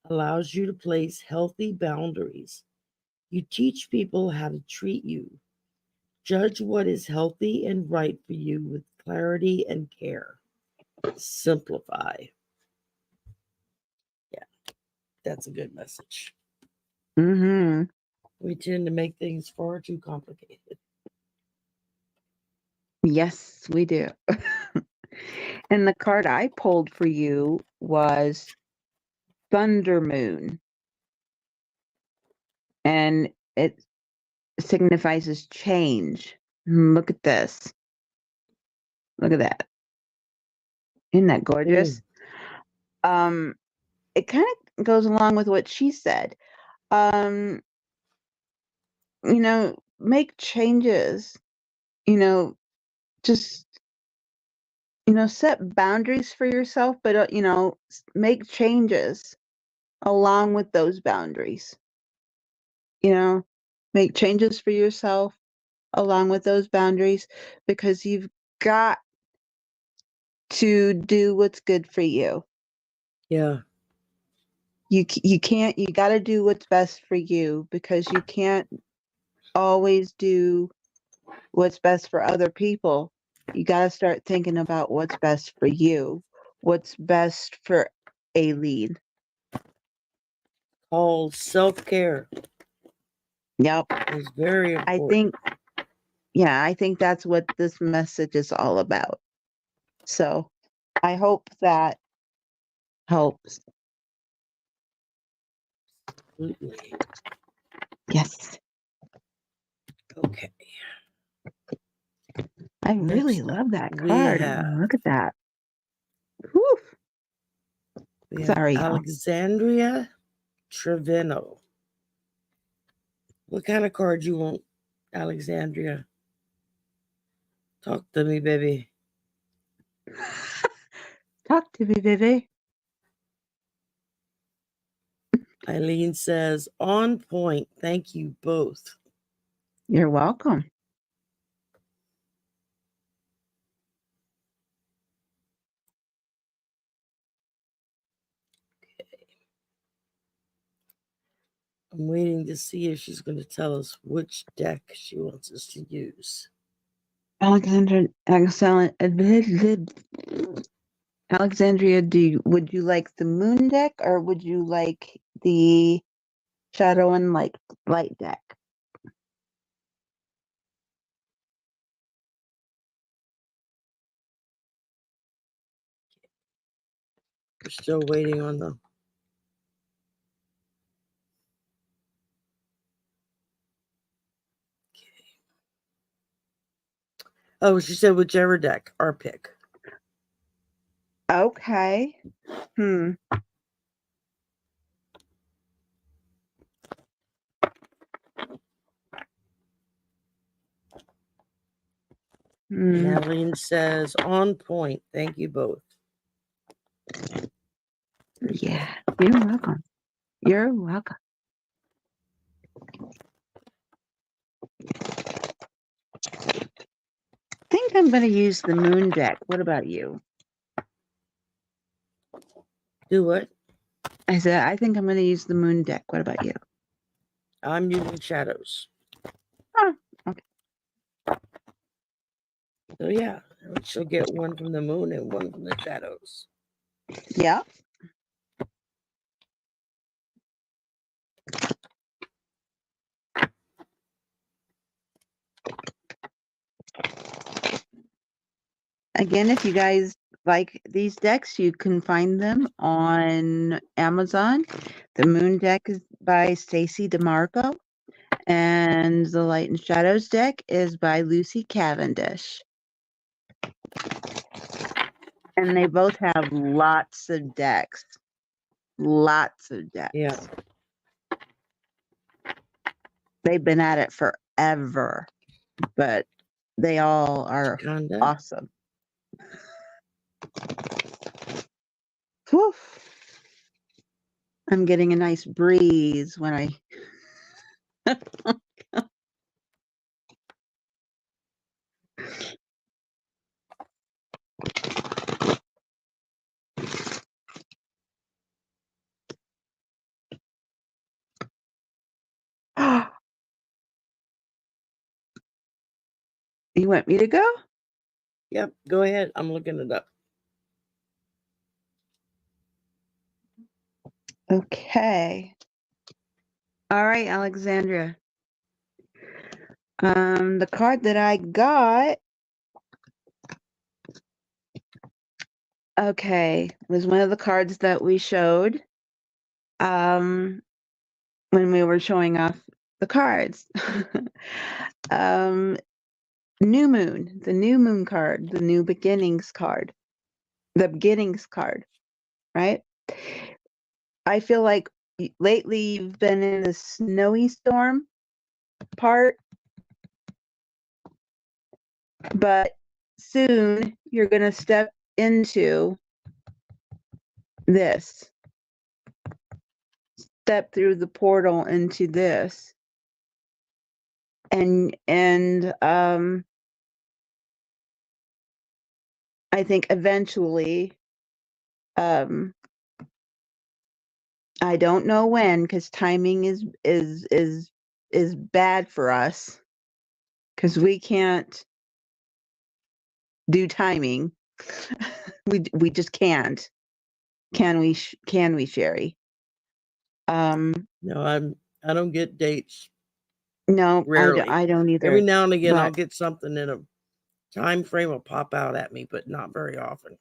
allows you to place healthy boundaries. You teach people how to treat you. Judge what is healthy and right for you with clarity and care. Simplify. Yeah, that's a good message. Mm-hmm. We tend to make things far too complicated. Yes, we do. And the card I pulled for you was Thunder Moon. And it signifies change. Look at this. Look at that. Isn't that gorgeous? It kind of goes along with what she said. Um, make changes, just, set boundaries for yourself, but, make changes along with those boundaries. Make changes for yourself along with those boundaries because you've got to do what's good for you. Yeah. You got to do what's best for you because you can't always do what's best for other people. You got to start thinking about what's best for you, what's best for Aileen. Called self-care. Yep. Is very important. I think that's what this message is all about. So I hope that helps. Absolutely. Yes. Okay. I really Next, love that we card. have Look at that. Whew. Sorry, y'all. Alexandria Trevino. What kind of card you want, Alexandria? Talk to me, baby. Talk to me, baby. Eileen says, on point. Thank you both. You're welcome. I'm waiting to see if she's going to tell us which deck she wants us to use. Alexandria, would you like the moon deck or would you like the shadow and light deck? We're still waiting on the. Oh, she said whichever deck, our pick. Okay. Hmm. Eileen says, on point. Thank you both. Yeah, you're welcome. You're welcome. I think I'm going to use the moon deck. What about you? Do what? I said, I think I'm going to use the moon deck. What about you? I'm using shadows. Oh, okay. So yeah, she'll get one from the moon and one from the shadows. Yeah. Again, if you guys like these decks, you can find them on Amazon. The moon deck is by Stacey DeMarco, and the Light and Shadows deck is by Lucy Cavendish. And they both have lots of decks. Lots of decks. Yeah. They've been at it forever, but they all are Wakanda. awesome. Whew. I'm getting a nice breeze when I You want me to go? Yep, go ahead. I'm looking it up. Okay. All right, Alexandra. The card that I got, okay, was one of the cards that we showed when we were showing off the cards. New moon, the new moon card, the new beginnings card, the beginnings card, right? I feel like lately you've been in the snowy storm part, but soon you're going to step into this, step through the portal into this, and I think eventually, I don't know when, because timing is bad for us, because we can't do timing. we just can't. Can we, Shari? No, I don't get dates. No, Rarely. I don't either. Every now and again, but I'll get something in a time frame will pop out at me, but not very often.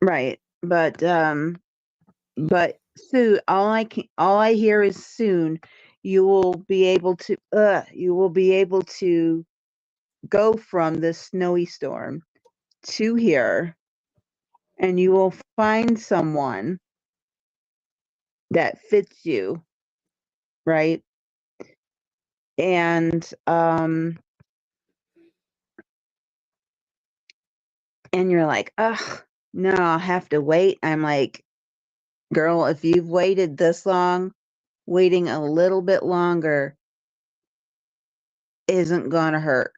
Right, but soon, all I hear is soon. You will be able to. You will be able to go from this snowy storm to here, and you will find someone that fits you, right? And you're like, ugh, no, I'll have to wait. I'm like, girl, if you've waited this long, waiting a little bit longer isn't gonna hurt.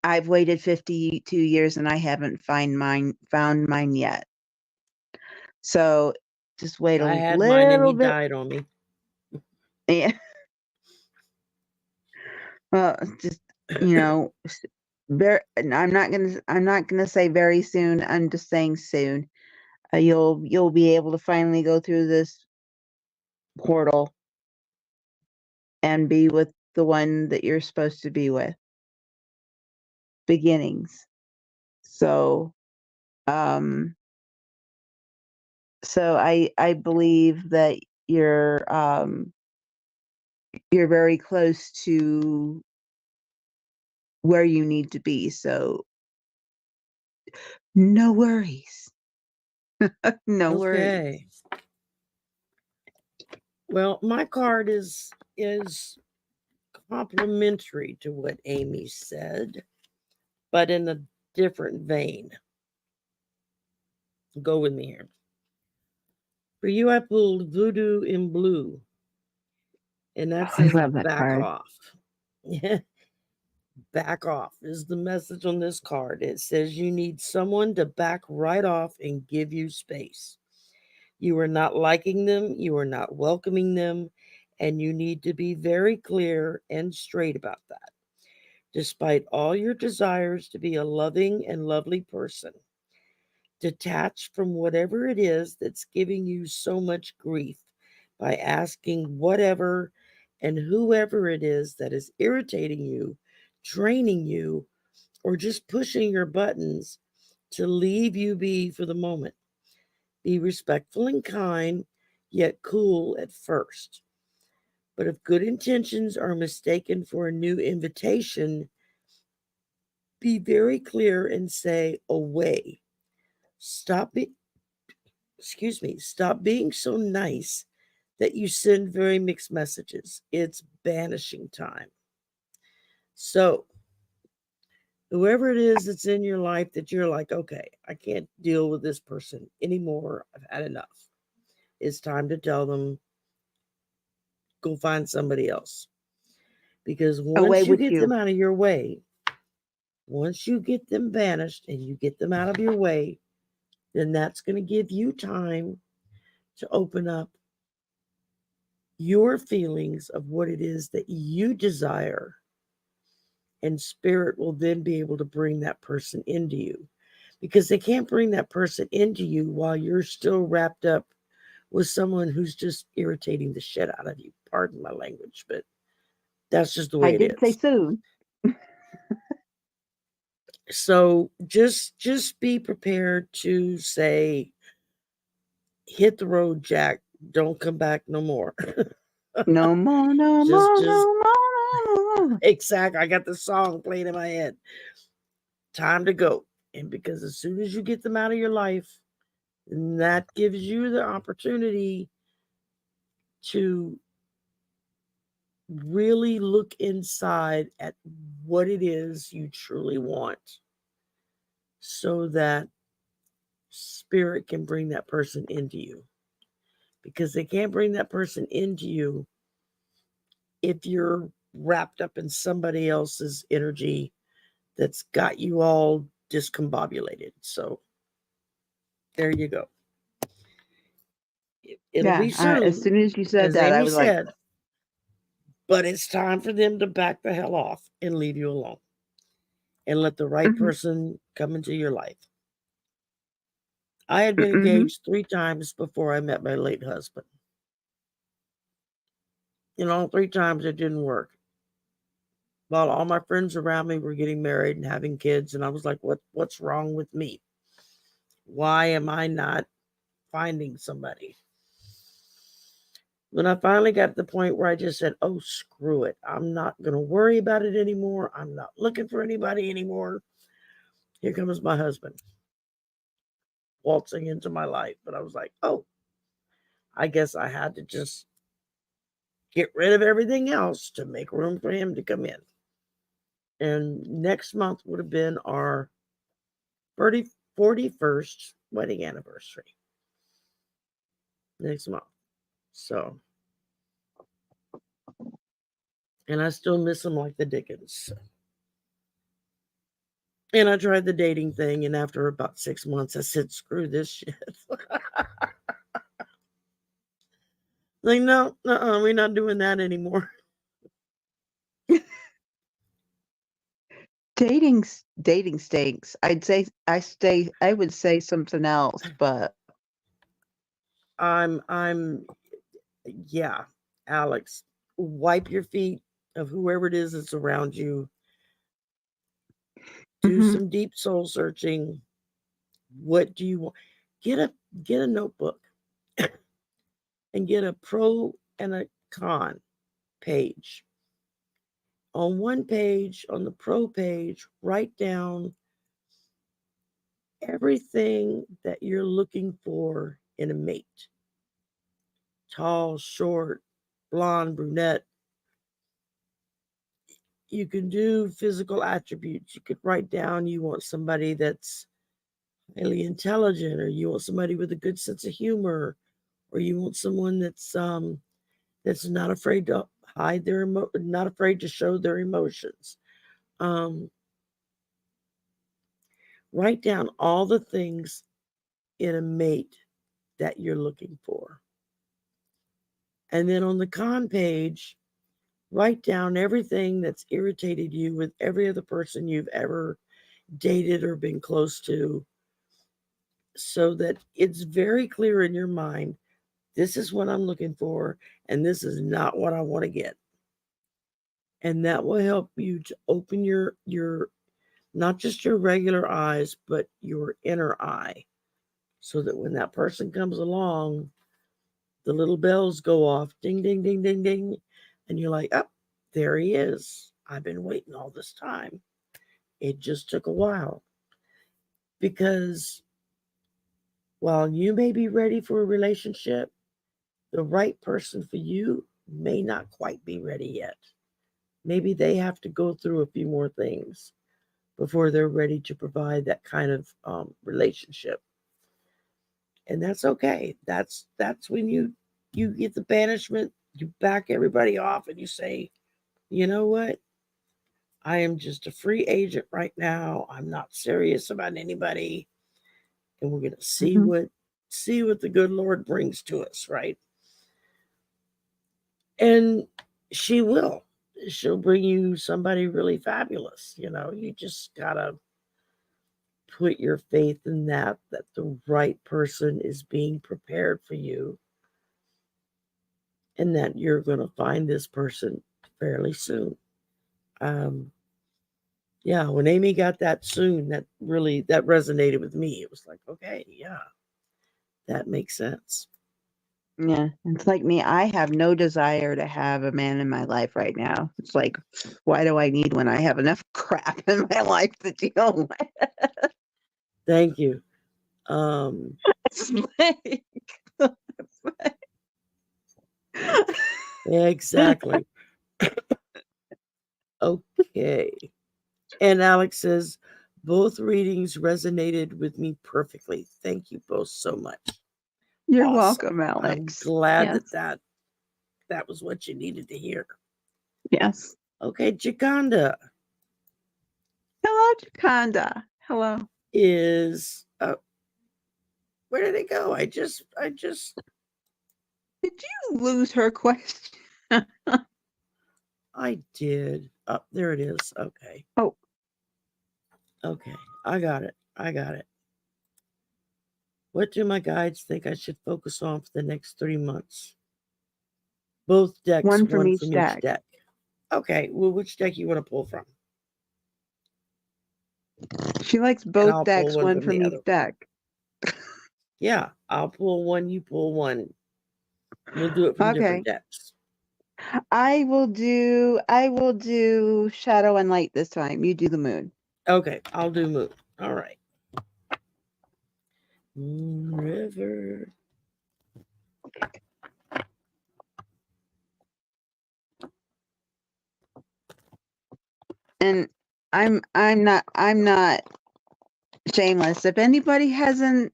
I've waited 52 years and I haven't found mine yet. So just wait a I had mine and he little bit. died on me. Yeah. Well, just, I'm not gonna say very soon. I'm just saying soon. You'll be able to finally go through this portal and be with the one that you're supposed to be with. Beginnings. So, I believe that you're very close to where you need to be. So no worries. No worries. Okay. Well, my card is complementary to what Amy said, but in a different vein. Go with me here. For you, I pulled Voodoo in Blue, and that I says love that back card. off. Back off is the message on this card. It says you need someone to back right off and give you space. You are not liking them, you are not welcoming them, and you need to be very clear and straight about that. Despite all your desires to be a loving and lovely person, detach from whatever it is that's giving you so much grief by asking whatever and whoever it is that is irritating you, draining you, or just pushing your buttons to leave you be for the moment. Be respectful and kind, yet cool at first. But if good intentions are mistaken for a new invitation, be very clear and say away. Stop it. Stop being so nice that you send very mixed messages. It's banishing time. So, whoever it is that's in your life that you're like, okay, I can't deal with this person anymore. I've had enough. It's time to tell them, go find somebody else. Because Away once you with get them you. out of your way, once you get them banished and you get them out of your way, then that's going to give you time to open up your feelings of what it is that you desire. And spirit will then be able to bring that person into you, because they can't bring that person into you while you're still wrapped up with someone who's just irritating the shit out of you. Pardon my language, but that's just the I way it did say is. soon. So just be prepared to say, hit the road, Jack. Don't come back no more. No more, no more, just no more, no more. exactly. I got the song playing in my head. Time to go. And because as soon as you get them out of your life, that gives you the opportunity to really look inside at what it is you truly want, so that spirit can bring that person into you. Because they can't bring that person into you if you're wrapped up in somebody else's energy that's got you all discombobulated. So there you go. It'll be Yeah, as soon, soon as you said as that, I Amy was like, said, but it's time for them to back the hell off and leave you alone and let the right mm-hmm, person come into your life. I had been mm-hmm. engaged 3 times before I met my late husband. And all 3 times it didn't work. While all my friends around me were getting married and having kids, and I was like, what's wrong with me? Why am I not finding somebody? When I finally got to the point where I just said, oh, screw it. I'm not going to worry about it anymore. I'm not looking for anybody anymore. Here comes my husband waltzing into my life. But I was like, oh, I guess I had to just get rid of everything else to make room for him to come in. And next month would have been our 41st wedding anniversary. Next month. So, and I still miss him like the dickens. And I tried the dating thing, and after about 6 months, I said, screw this shit. Like, no, we're not doing that anymore. Dating stinks. I would say something else, but Yeah, Alex, wipe your feet of whoever it is that's around you. Do some deep soul searching. What do you want? Get a notebook and get a pro and a con page. On one page, on the pro page, write down everything that you're looking for in a mate. Tall, short, blonde, brunette. You can do physical attributes. You could write down you want somebody that's highly intelligent, or you want somebody with a good sense of humor, or you want someone that's not afraid to hide not afraid to show their emotions. Write down all the things in a mate that you're looking for. And then on the con page, write down everything that's irritated you with every other person you've ever dated or been close to, so that it's very clear in your mind, this is what I'm looking for, and this is not what I want to get. And that will help you to open your not just your regular eyes, but your inner eye, so that when that person comes along, the little bells go off, ding, ding, ding, ding, ding, and you're like, oh, there he is. I've been waiting all this time. It just took a while. Because while you may be ready for a relationship, the right person for you may not quite be ready yet. Maybe they have to go through a few more things before they're ready to provide that kind of relationship. And that's okay. That's when you get the banishment, you back everybody off, and you say, you know what? I am just a free agent right now. I'm not serious about anybody, and we're gonna see what the good Lord brings to us, right? And she will. She'll bring you somebody really fabulous. You just gotta put your faith in that the right person is being prepared for you, and that you're going to find this person fairly soon. Yeah, when Amy got that soon, that resonated with me. It was like, okay, yeah, that makes sense. yeah, it's like me. I have no desire to have a man in my life right now. It's like, why do I need when I have enough crap in my life to deal with? Thank you. It's like, Exactly. Okay. And Alex says, both readings resonated with me perfectly. Thank you both so much. You're Awesome. welcome, I'm Alex. glad Yes. that was what you needed to hear. Yes. Okay, Jaconda Hello, Jaconda. Hello. is where did it go? I just Did you lose her question? I did. Oh, there it is. Okay. Oh. Okay. I got it. What do my guides think I should focus on for the next 3 months? Both decks, One from one each from deck. each deck. Okay. Well, which deck you want to pull from? She likes And both I'll pull decks, one one from the from other. each deck. Yeah, I'll pull one, you pull one. We'll do it from Okay. different decks. I will do shadow and light this time. You do the moon. Okay, I'll do moon. All right. Moon River. And I'm not shameless. If anybody hasn't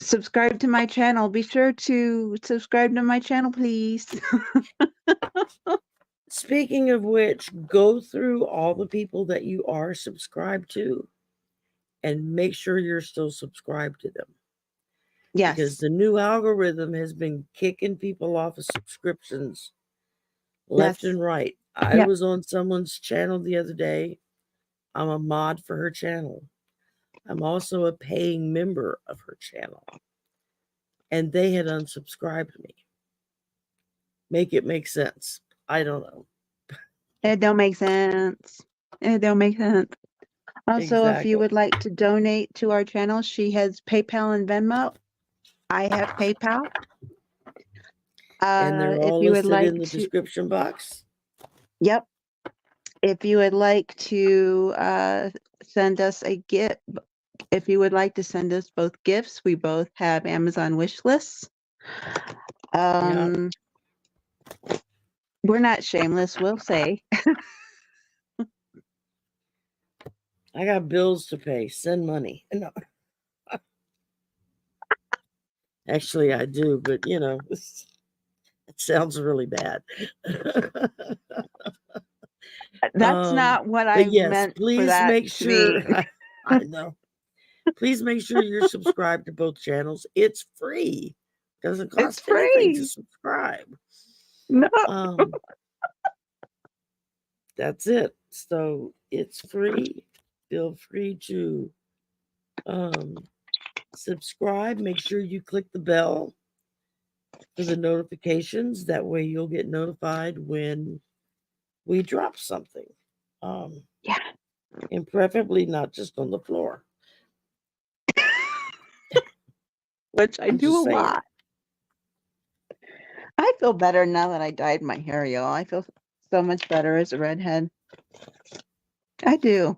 subscribed to my channel, be sure to subscribe to my channel, please. Speaking of which, go through all the people that you are subscribed to and make sure you're still subscribed to them. Yes. Because the new algorithm has been kicking people off of subscriptions left Yes. and right. I Yep. was on someone's channel the other day. I'm a mod for her channel. I'm also a paying member of her channel. And they had unsubscribed me. Make it make sense. I don't know. It don't make sense. It don't make sense. Also, if you Exactly. would like to donate to our channel, she has PayPal and Venmo. I have PayPal. And they're If all you would listed like in the to, description box. yep. If you would like to send us a gift, if you would like to send us both gifts, we both have Amazon wish lists. Yeah. We're not shameless, we'll say. I got bills to pay. Send money. No. Actually, I do, but you know, it sounds really bad. That's not what I But yes, meant for please that make to mean. sure. I know. Please make sure you're subscribed to both channels. It's free. Doesn't It's cost anything to free. subscribe. No. That's it. So it's free. Feel free to subscribe. Make sure you click the bell for the notifications. That way you'll get notified when we drop something. Yeah. And preferably not just on the floor. Which I I'm do just a saying. lot. I feel better now that I dyed my hair, y'all. I feel so much better as a redhead. I do.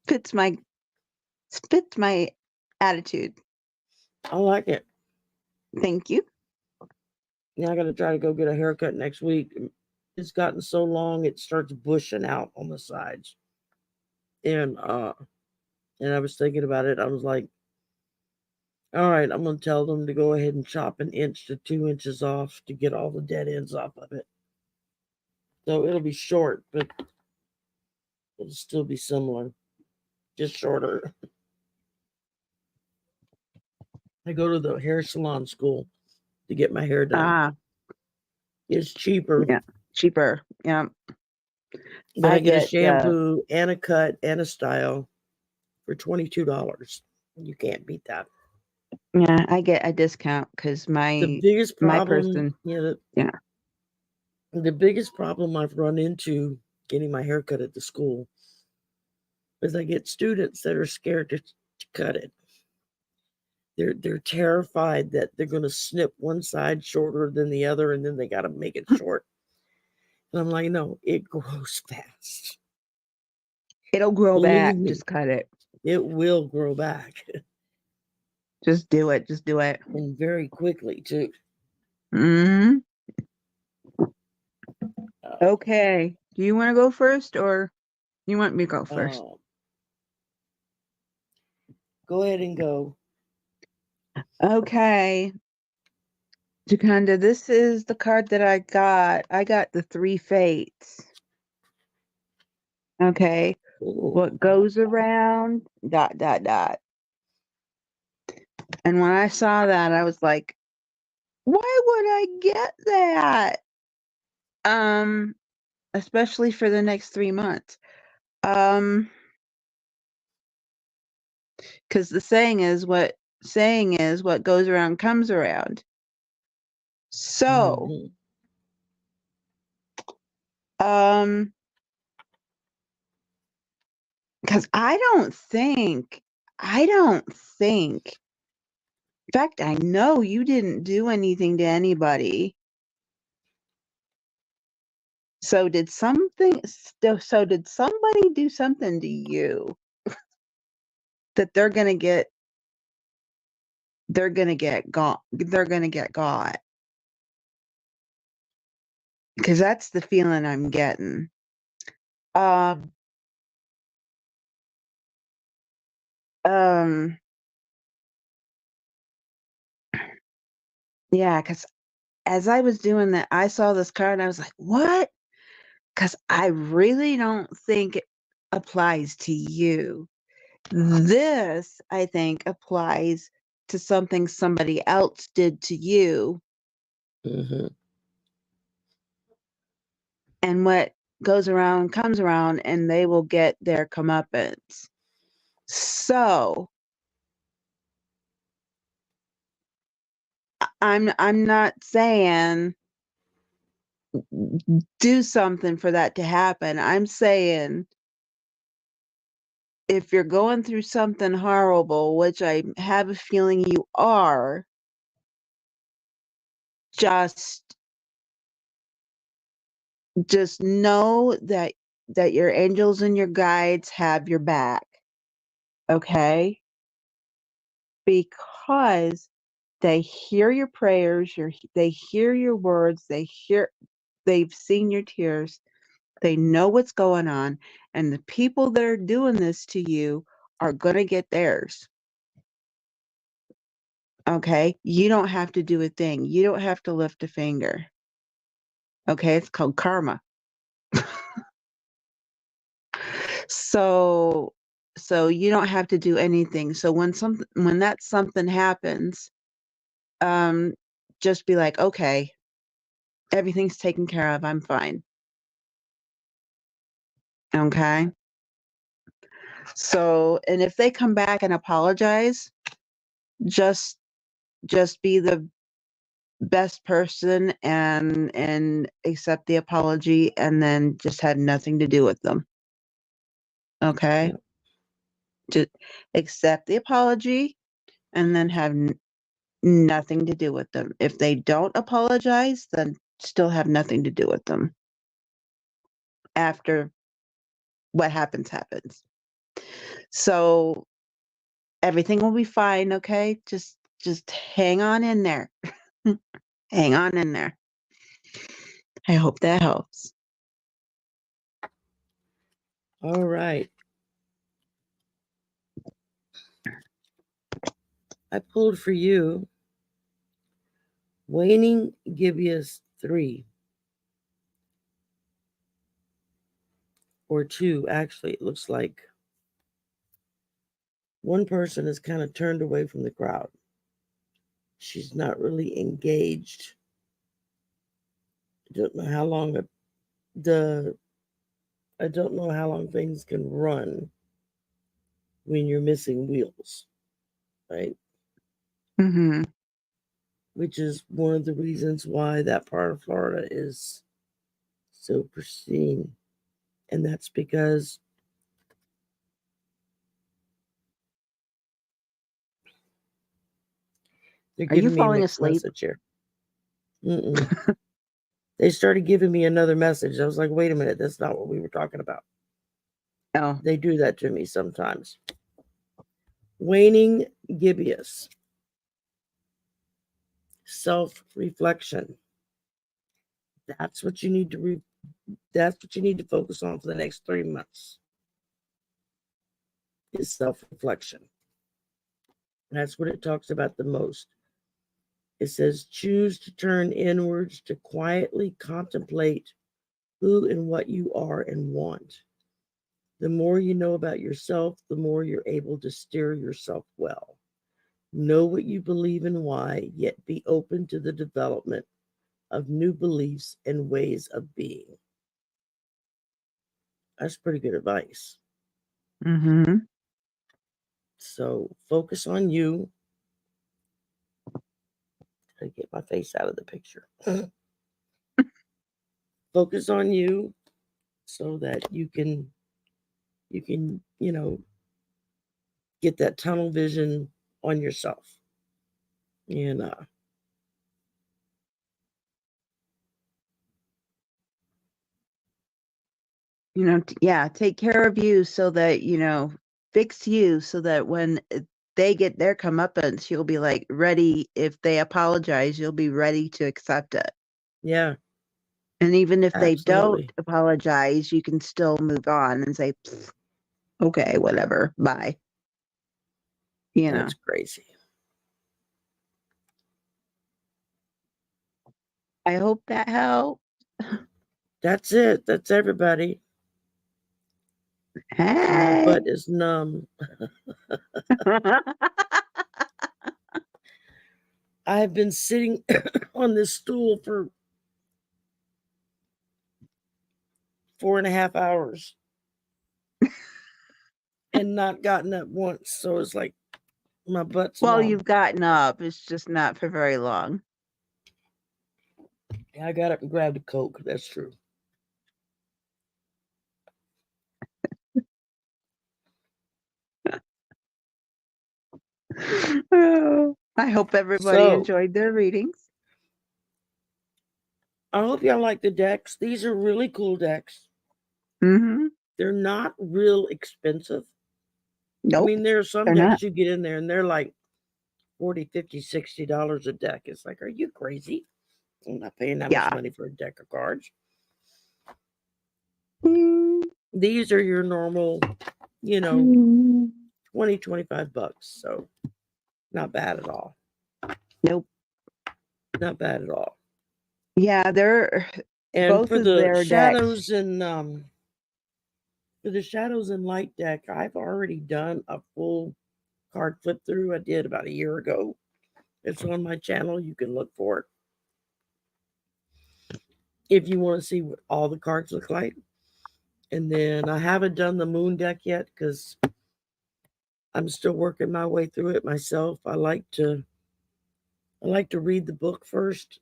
Fits my attitude. I like it. Thank you. Now I got to try to go get a haircut next week. It's gotten so long it starts bushing out on the sides. And I was thinking about it. I was like, all right, I'm gonna tell them to go ahead and chop 1 to 2 inches off to get all the dead ends off of it. So it'll be short, but it'll still be similar, just shorter. I go to the hair salon school to get my hair done. It's cheaper. Yeah, cheaper. Yeah. But I get a shampoo and a cut and a style for $22. You can't beat that. Yeah, I get a discount because The biggest my problem, person. the biggest problem I've run into getting my hair cut at the school is I get students that are scared to cut it. They're terrified that they're going to snip one side shorter than the other, and then they got to make it short. And I'm like, no, it grows fast. It'll grow Believe back. me, Just cut it. it will grow back. Just do it. Just do it. And very quickly, too. Hmm. Okay. Do you want to go first or you want me to go first? Go ahead and go. Okay. Jakanda, this is the card that I got. I got the 3 fates. Okay. Ooh. What goes around, ... And when I saw that, I was like, why would I get that? Especially for the next 3 months. Because the saying is what goes around comes around. So, because I don't think I don't think, in fact, I know you didn't do anything to anybody. So did somebody do something to you that they're gonna get got? Because that's the feeling I'm getting. Um, um, yeah, because as I was doing that, I saw this card and I was like, what? Because I really don't think it applies to you. This, I think, applies to something somebody else did to you, Mm-hmm. and what goes around comes around, and they will get their comeuppance. So I'm not saying do something for that to happen. I'm saying if you're going through something horrible, which I have a feeling you are, just know that your angels and your guides have your back, okay? Because they hear your prayers, they hear your words, they've seen your tears, they know what's going on, and the people that are doing this to you are going to get theirs. Okay? You don't have to do a thing. You don't have to lift a finger. Okay? It's called karma. So you don't have to do anything. So when that something happens, um just be like, okay, everything's taken care of. I'm fine. Okay? So, and if they come back and apologize, just be the best person and accept the apology, and then just have nothing to do with them. Okay? Yeah. Just accept the apology and then have nothing to do with them. If they don't apologize, then still have nothing to do with them. After what happens happens. So everything will be fine, okay? Just hang on in there. Hang on in there. I hope that helps. All right. I pulled for you Waning Gibeus 3 or 2. Actually, it looks like one person is kind of turned away from the crowd. She's not really engaged. I don't know how long I don't know how long things can run when you're missing wheels, right? Mm-hmm. Which is one of the reasons why that part of Florida is so pristine. And that's because they're Are you giving me a falling mixed asleep? message here. Mm-mm. They started giving me another message. I was like, wait a minute, that's not what we were talking about. Oh. They do that to me sometimes. Waning gibbous. Self-reflection. That's what you need to that's what you need to focus on for the next 3 months. Is self-reflection. That's what it talks about the most. It says, choose to turn inwards to quietly contemplate who and what you are and want. The more you know about yourself, the more you're able to steer yourself well. Know what you believe and why, yet be open to the development of new beliefs and ways of being. That's pretty good advice. Mm-hmm. So focus on you. I get my face out of the picture. Focus on you so that you can, get that tunnel vision on yourself. And take care of you so that, fix you so that when they get their comeuppance, you'll be like ready. If they apologize, you'll be ready to accept it. yeah, And even if they don't absolutely. apologize, you can still move on and say, okay, whatever, bye. That's crazy. I hope that helped. That's it. That's everybody. My Hey. butt is numb. I've been sitting on this stool for 4.5 hours and not gotten up once. So it's like my butt's Well, numb. you've gotten up. It's just not for very long. I got up and grabbed a Coke. That's true. I hope everybody So enjoyed their readings. I hope y'all like the decks. These are really cool decks. Mm-hmm. They're not real expensive. Nope. I mean, there are some they're decks not. you get in there and they're like $40, $50, $60 a deck. It's like, are you crazy? I'm not paying that much money for a deck of cards. Mm. These are your normal, Mm. $20, $25. So not bad at all. Nope. Not bad at all. Yeah, they're And both for of the their decks. shadows and light deck, I've already done a full card flip through. I did about a year ago. It's on my channel. You can look for it if you want to see what all the cards look like. And then I haven't done the moon deck yet because I'm still working my way through it myself. I like to read the book first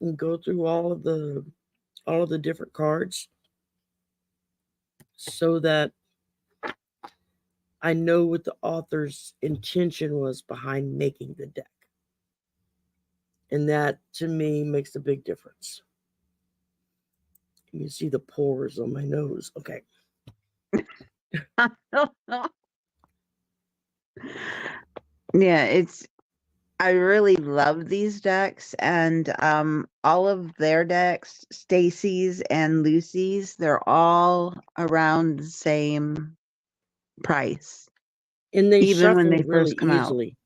and go through all of the different cards so that I know what the author's intention was behind making the deck. And that to me makes a big difference. You can see the pores on my nose. Okay. Yeah, I really love these decks, and all of their decks, Stacy's and Lucy's, they're all around the same price, And they even when shuffle they really first come out. easily.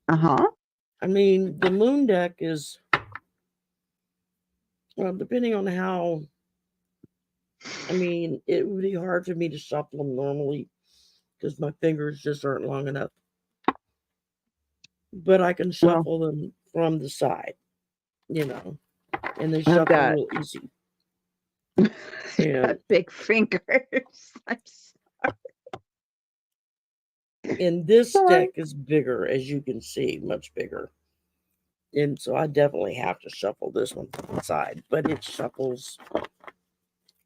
Uh-huh. I mean, the moon deck is, well, depending on how, I mean, it would be hard for me to shuffle them normally because my fingers just aren't long enough. But I can Well, shuffle them from the side, and they I've shuffle got real easy. And big fingers. and this Sorry. deck is bigger, as you can see, much bigger. And so I definitely have to shuffle this one from the side, but it shuffles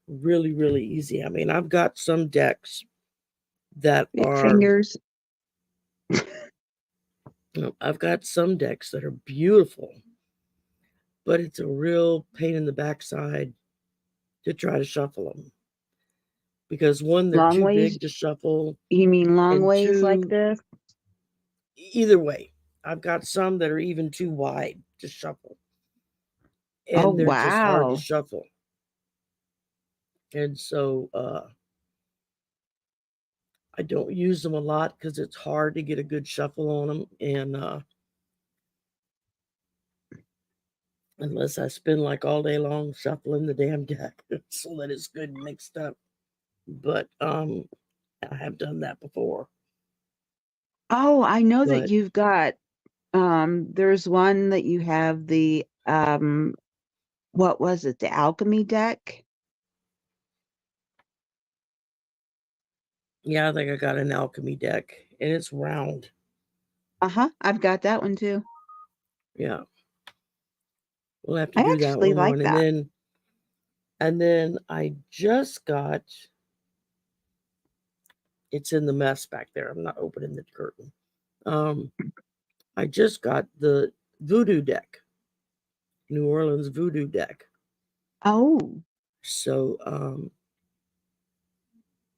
really, really easy. I mean, I've got some decks that Big are, fingers. I've got some decks that are beautiful, but it's a real pain in the backside to try to shuffle them. Because one, they're Long too ways? big to shuffle, You mean long and ways like two, this? either way, I've got some that are even too wide to shuffle. Oh, And they're just hard to wow. shuffle. And so I don't use them a lot because it's hard to get a good shuffle on them. And unless I spend like all day long shuffling the damn deck so that it's good and mixed up. But I have done that before. Oh, I know that But you've got there's one that you have the what was it? The alchemy deck? yeah, I think I got an alchemy deck and it's round. Uh-huh. I've got that one too. Yeah. We'll have to I do that actually like one. that. And then I just got It's in the mess back there. I'm not opening the curtain. I just got the voodoo deck, New Orleans voodoo deck. Oh, So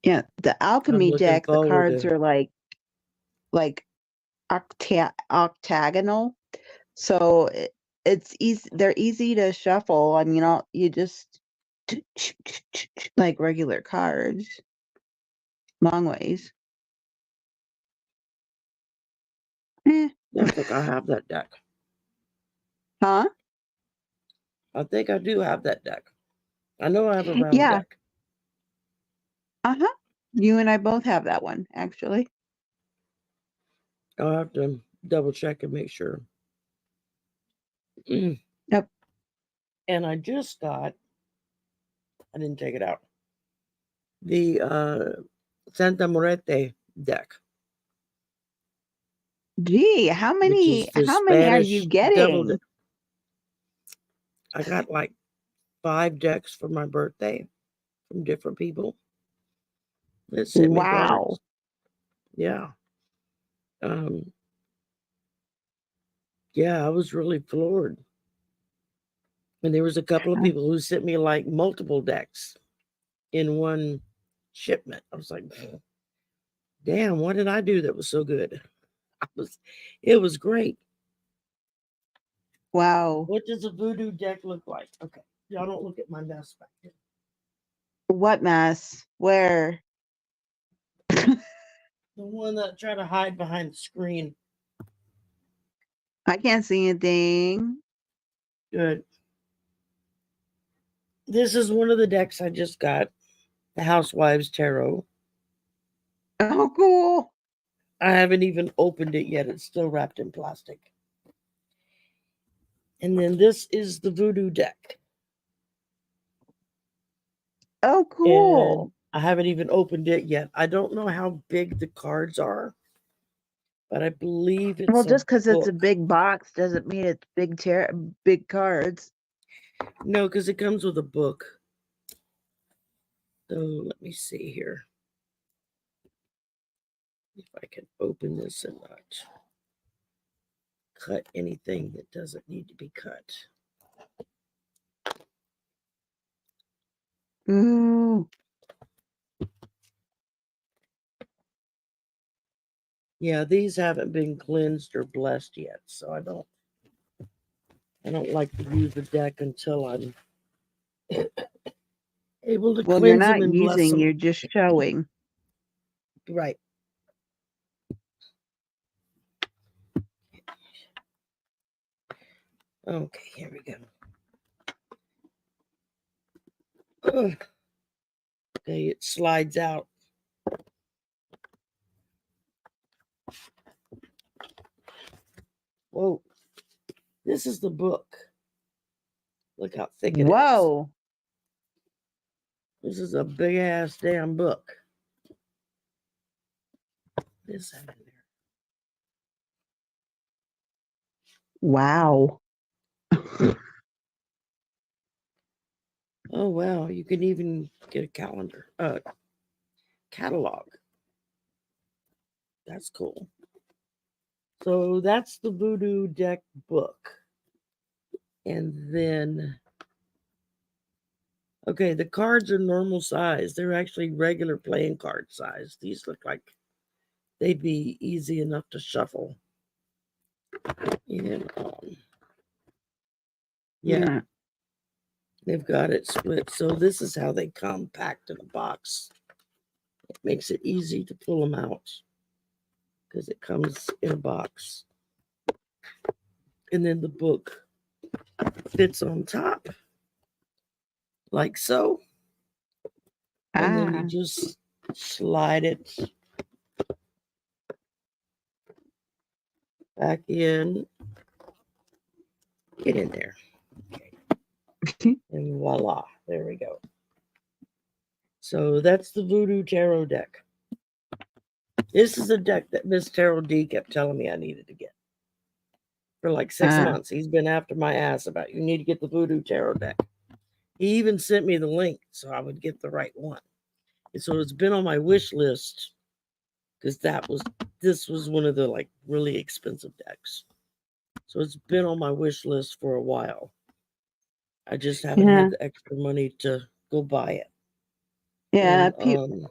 yeah. The I'm alchemy looking deck, the forward cards to. are like octagonal. So it's easy. They're easy to shuffle. I mean, you just like regular cards, long ways. Eh. Yeah, I think I have that deck. Huh? I think I do have that deck. I know I have a round Yeah. deck. Uh-huh. You and I both have that one, actually. I'll have to double check and make sure. Yep. And I just got, I didn't take it out, the Santa Morete deck, Gee, which is the how many are you Spanish devil getting? deck. I got like 5 decks for my birthday from different people that sent me Wow. cards. Yeah. Yeah, I was really floored. And there was a couple of people who sent me like multiple decks in one shipment. I was like, damn, what did I do that was so good? It was great. Wow. What does a voodoo deck look like? Okay. Y'all don't look at my mess back here. What mess? Where? The one that I try to hide behind the screen. I can't see anything. Good. This is one of the decks I just got, the Housewives Tarot. Oh, cool. I haven't even opened it yet. It's still wrapped in plastic. And then this is the voodoo deck. Oh, And cool. I haven't even opened it yet. I don't know how big the cards are, but I believe Well, it's a just because it's a book. big box doesn't mean it's big cards. No, because it comes with a book. So let me see here. If I can open this and not cut anything that doesn't need to be cut. Ooh. Yeah, these haven't been cleansed or blessed yet, so I don't like to use the deck until I'm able to Well, you're cleanse them not and bless using, them. you're just showing. Right. Okay, here we go. Ugh. Okay, it slides out. Whoa. This is the book. Look how thick it is. Whoa. This is a big ass damn book. This in there. Wow. Oh wow, you can even get a calendar, catalog. That's cool. So that's the voodoo deck book. And then, okay, the cards are normal size. They're actually regular playing card size. These look like they'd be easy enough to shuffle. And yeah, they've got it split. So this is how they come packed in a box. It makes it easy to pull them out because it comes in a box. And then the book fits on top like so. And then you just slide it back in. Get in there. Okay. And voila, there we go. So that's the Voodoo Tarot deck. This is a deck that Miss Tarot D kept telling me I needed to get for like 6 months. He's been after my ass about, you need to get the Voodoo Tarot deck. He even sent me the link so I would get the right one. And so it's been on my wish list because this was one of the like really expensive decks. So it's been on my wish list for a while. I just haven't Yeah. had the extra money to go buy it. Yeah. And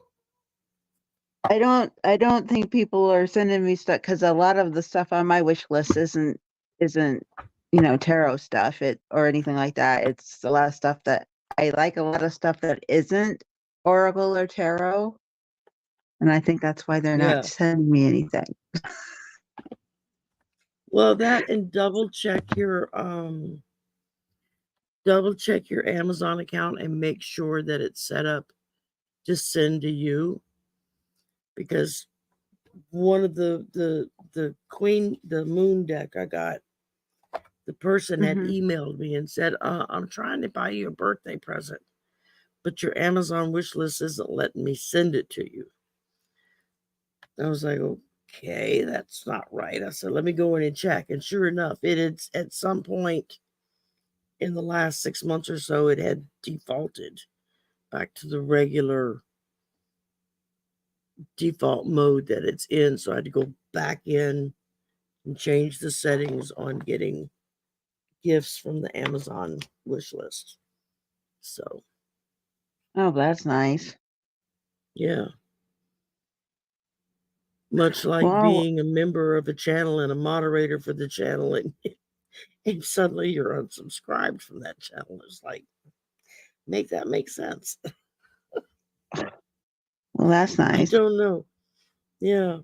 I don't think people are sending me stuff because a lot of the stuff on my wish list isn't tarot stuff or anything like that. It's a lot of stuff that I like, a lot of stuff that isn't oracle or tarot, and I think that's why they're not yeah. sending me anything. Well, that and double check your Amazon account and make sure that it's set up to send to you, because one of the moon deck I got, the person had emailed me and said, I'm trying to buy you a birthday present, but your Amazon wish list isn't letting me send it to you. I was like, okay, that's not right. I said, let me go in and check. And sure enough, it had at some point in the last 6 months or so, it had defaulted back to the regular default mode that it's in. So I had to go back in and change the settings on getting gifts from the Amazon wish list. So, Oh, that's nice. yeah. Much like Well, being a member of a channel and a moderator for the channel, and suddenly you're unsubscribed from that channel. It's like, make that make sense. well, that's I nice. don't know. Yeah.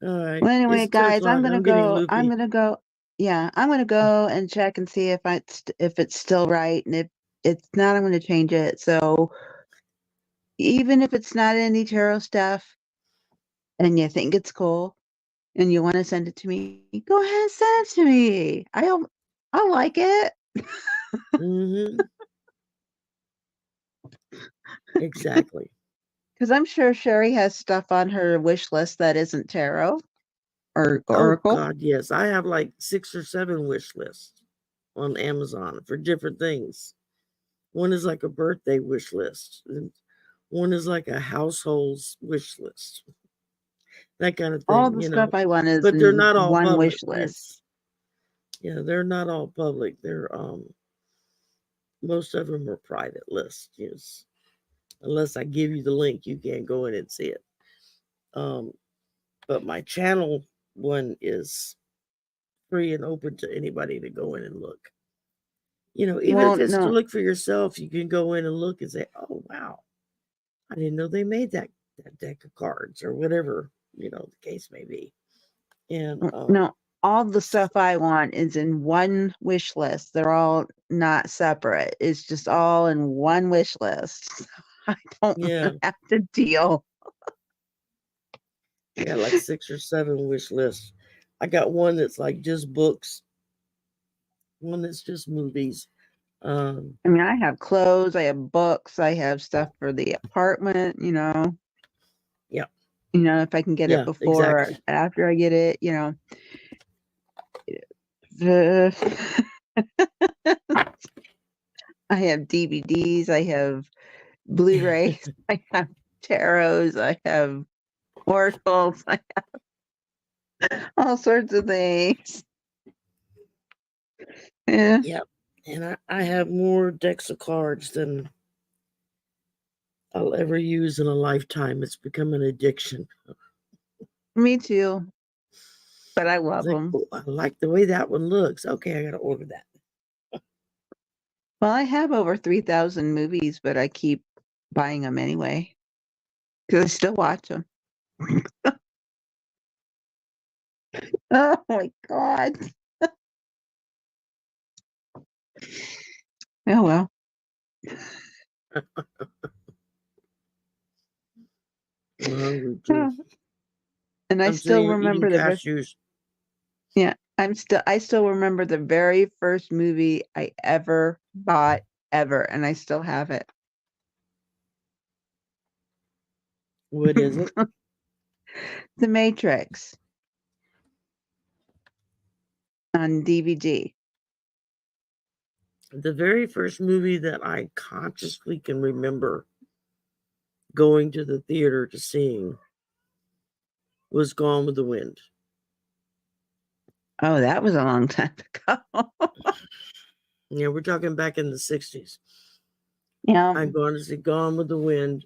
All right. Well, anyway, It's 10 guys, I'm o'clock. gonna I'm getting go. I'm loopy. gonna go. Yeah, I'm gonna go and check and see if it's still right, and if it's not, I'm gonna change it. So even if it's not any tarot stuff, and you think it's cool, and you want to send it to me, go ahead and send it to me. I like it Mm-hmm. Exactly. because I'm sure Shari has stuff on her wish list that isn't tarot or Oh oracle. God, yes. I have like 6 or 7 wish lists on Amazon for different things. One is like a birthday wish list, and one is like a household's wish list, that kind of All thing, the stuff I want is But they're in not all one public. wish list. Yes. Yeah, they're not all public. They're most of them are private lists. Yes. Unless I give you the link, you can't go in and see it. But my channel one is free and open to anybody to go in and look. Even if Well, it's to no, look for yourself, you can go in and look and say, "Oh wow, I didn't know they made that deck of cards," or whatever the case may be. And no. All the stuff I want is in one wish list. They're all not separate. It's just all in one wish list. I don't yeah, have to deal. I got like 6 or 7 wish lists. I got one that's like just books, one that's just movies. I mean, I have clothes, I have books, I have stuff for the apartment, Yeah, if I can get it yeah, before or exactly. after I get it, The I have DVDs, I have Blu-rays, I have tarots, I have oracles, I have all sorts of things. Yeah, Yep. And I have more decks of cards than I'll ever use in a lifetime. It's become an addiction. me too, but I It's love like, them. oh, I like the way that one looks. Okay, I got to order that. Well, I have over 3,000 movies, but I keep buying them anyway because I still watch them. Oh my God. Oh well. I'm hungry too. Yeah. And I I'm sitting still here eating remember cashews. yeah, I still remember the very first movie I ever bought ever, and I still have it. What is it? The Matrix on DVD. The very first movie that I consciously can remember going to the theater to seeing was Gone with the Wind. Oh, that was a long time ago. Yeah, we're talking back in the 60s. Yeah. I'm going to see Gone with the Wind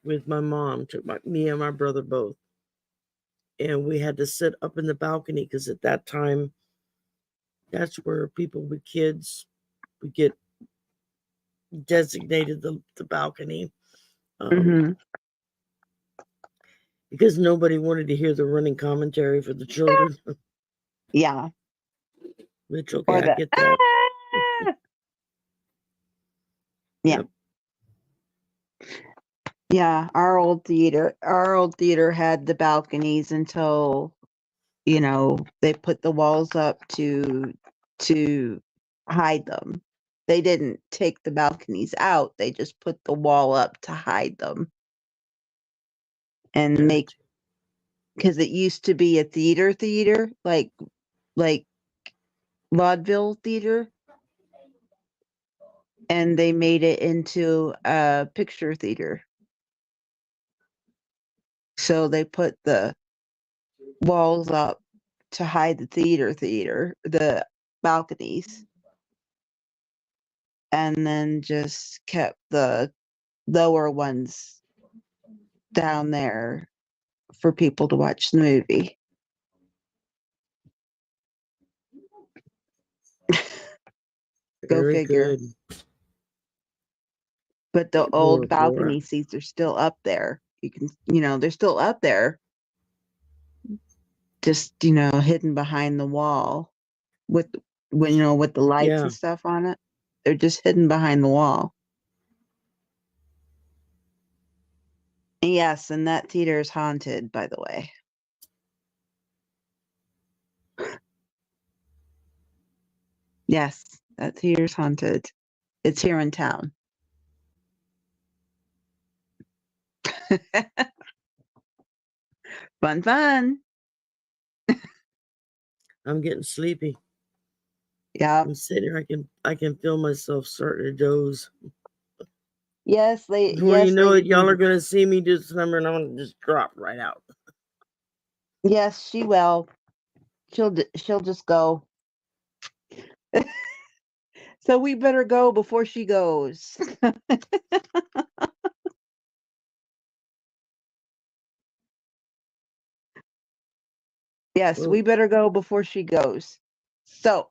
with my mom, took me and my brother both. And we had to sit up in the balcony because at that time, that's where people with kids would get designated the balcony. Mm-hmm. Because nobody wanted to hear the running commentary for the children. Yeah. Which, okay, I get that. Yeah. Yep. Yeah, our old theater had the balconies until, you know, they put the walls up to hide them. They didn't take the balconies out, they just put the wall up to hide them. And make, because it used to be a theater, like vaudeville theater, and they made it into a picture theater. So they put the walls up to hide the the balconies, and then just kept the lower ones down there for people to watch the movie. Go Very figure. good. But the Poor old balcony seats are still up there. You can, you know, they're still up there, just, you know, hidden behind the wall with, when, you know, with the lights and stuff on it. They're just hidden behind the wall. Yes, and that theater is haunted, by the way. Yes, that theater's haunted. It's here in town. Fun. I'm getting sleepy. Yeah. I'm sitting here. I can feel myself starting to doze. Yes, Before you know it, y'all are going to see me do this number, and I'm going to just drop right out. Yes, she will. She'll just go. So we better go before she goes. Yes, we better go before she goes. So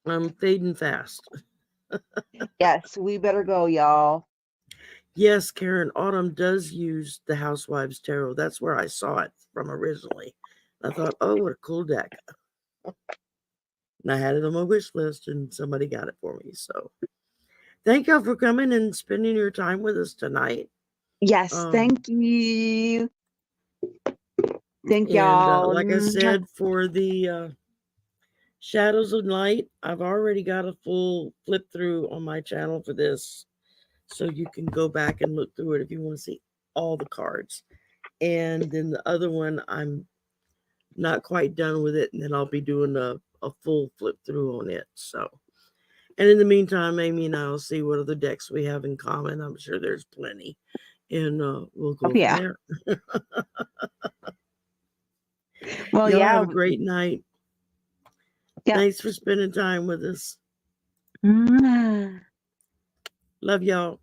I'm fading fast. yes, we better go, y'all. Yes, Karen, Autumn does use the Housewives Tarot. That's where I saw it from originally. I thought, oh, what a cool deck. And I had it on my wish list, and somebody got it for me. So thank y'all for coming and spending your time with us tonight. Yes, thank you. Thank y'all. Like I said, for the Shadows of Light, I've already got a full flip through on my channel for this. So you can go back and look through it if you want to see all the cards. And then the other one, I'm not quite done with it, and then I'll be doing a full flip through on it. So, and in the meantime, Amy and I will see what other decks we have in common. I'm sure there's plenty, and we'll go from there. Well, y'all have a great night. Yeah. Thanks for spending time with us. Love y'all.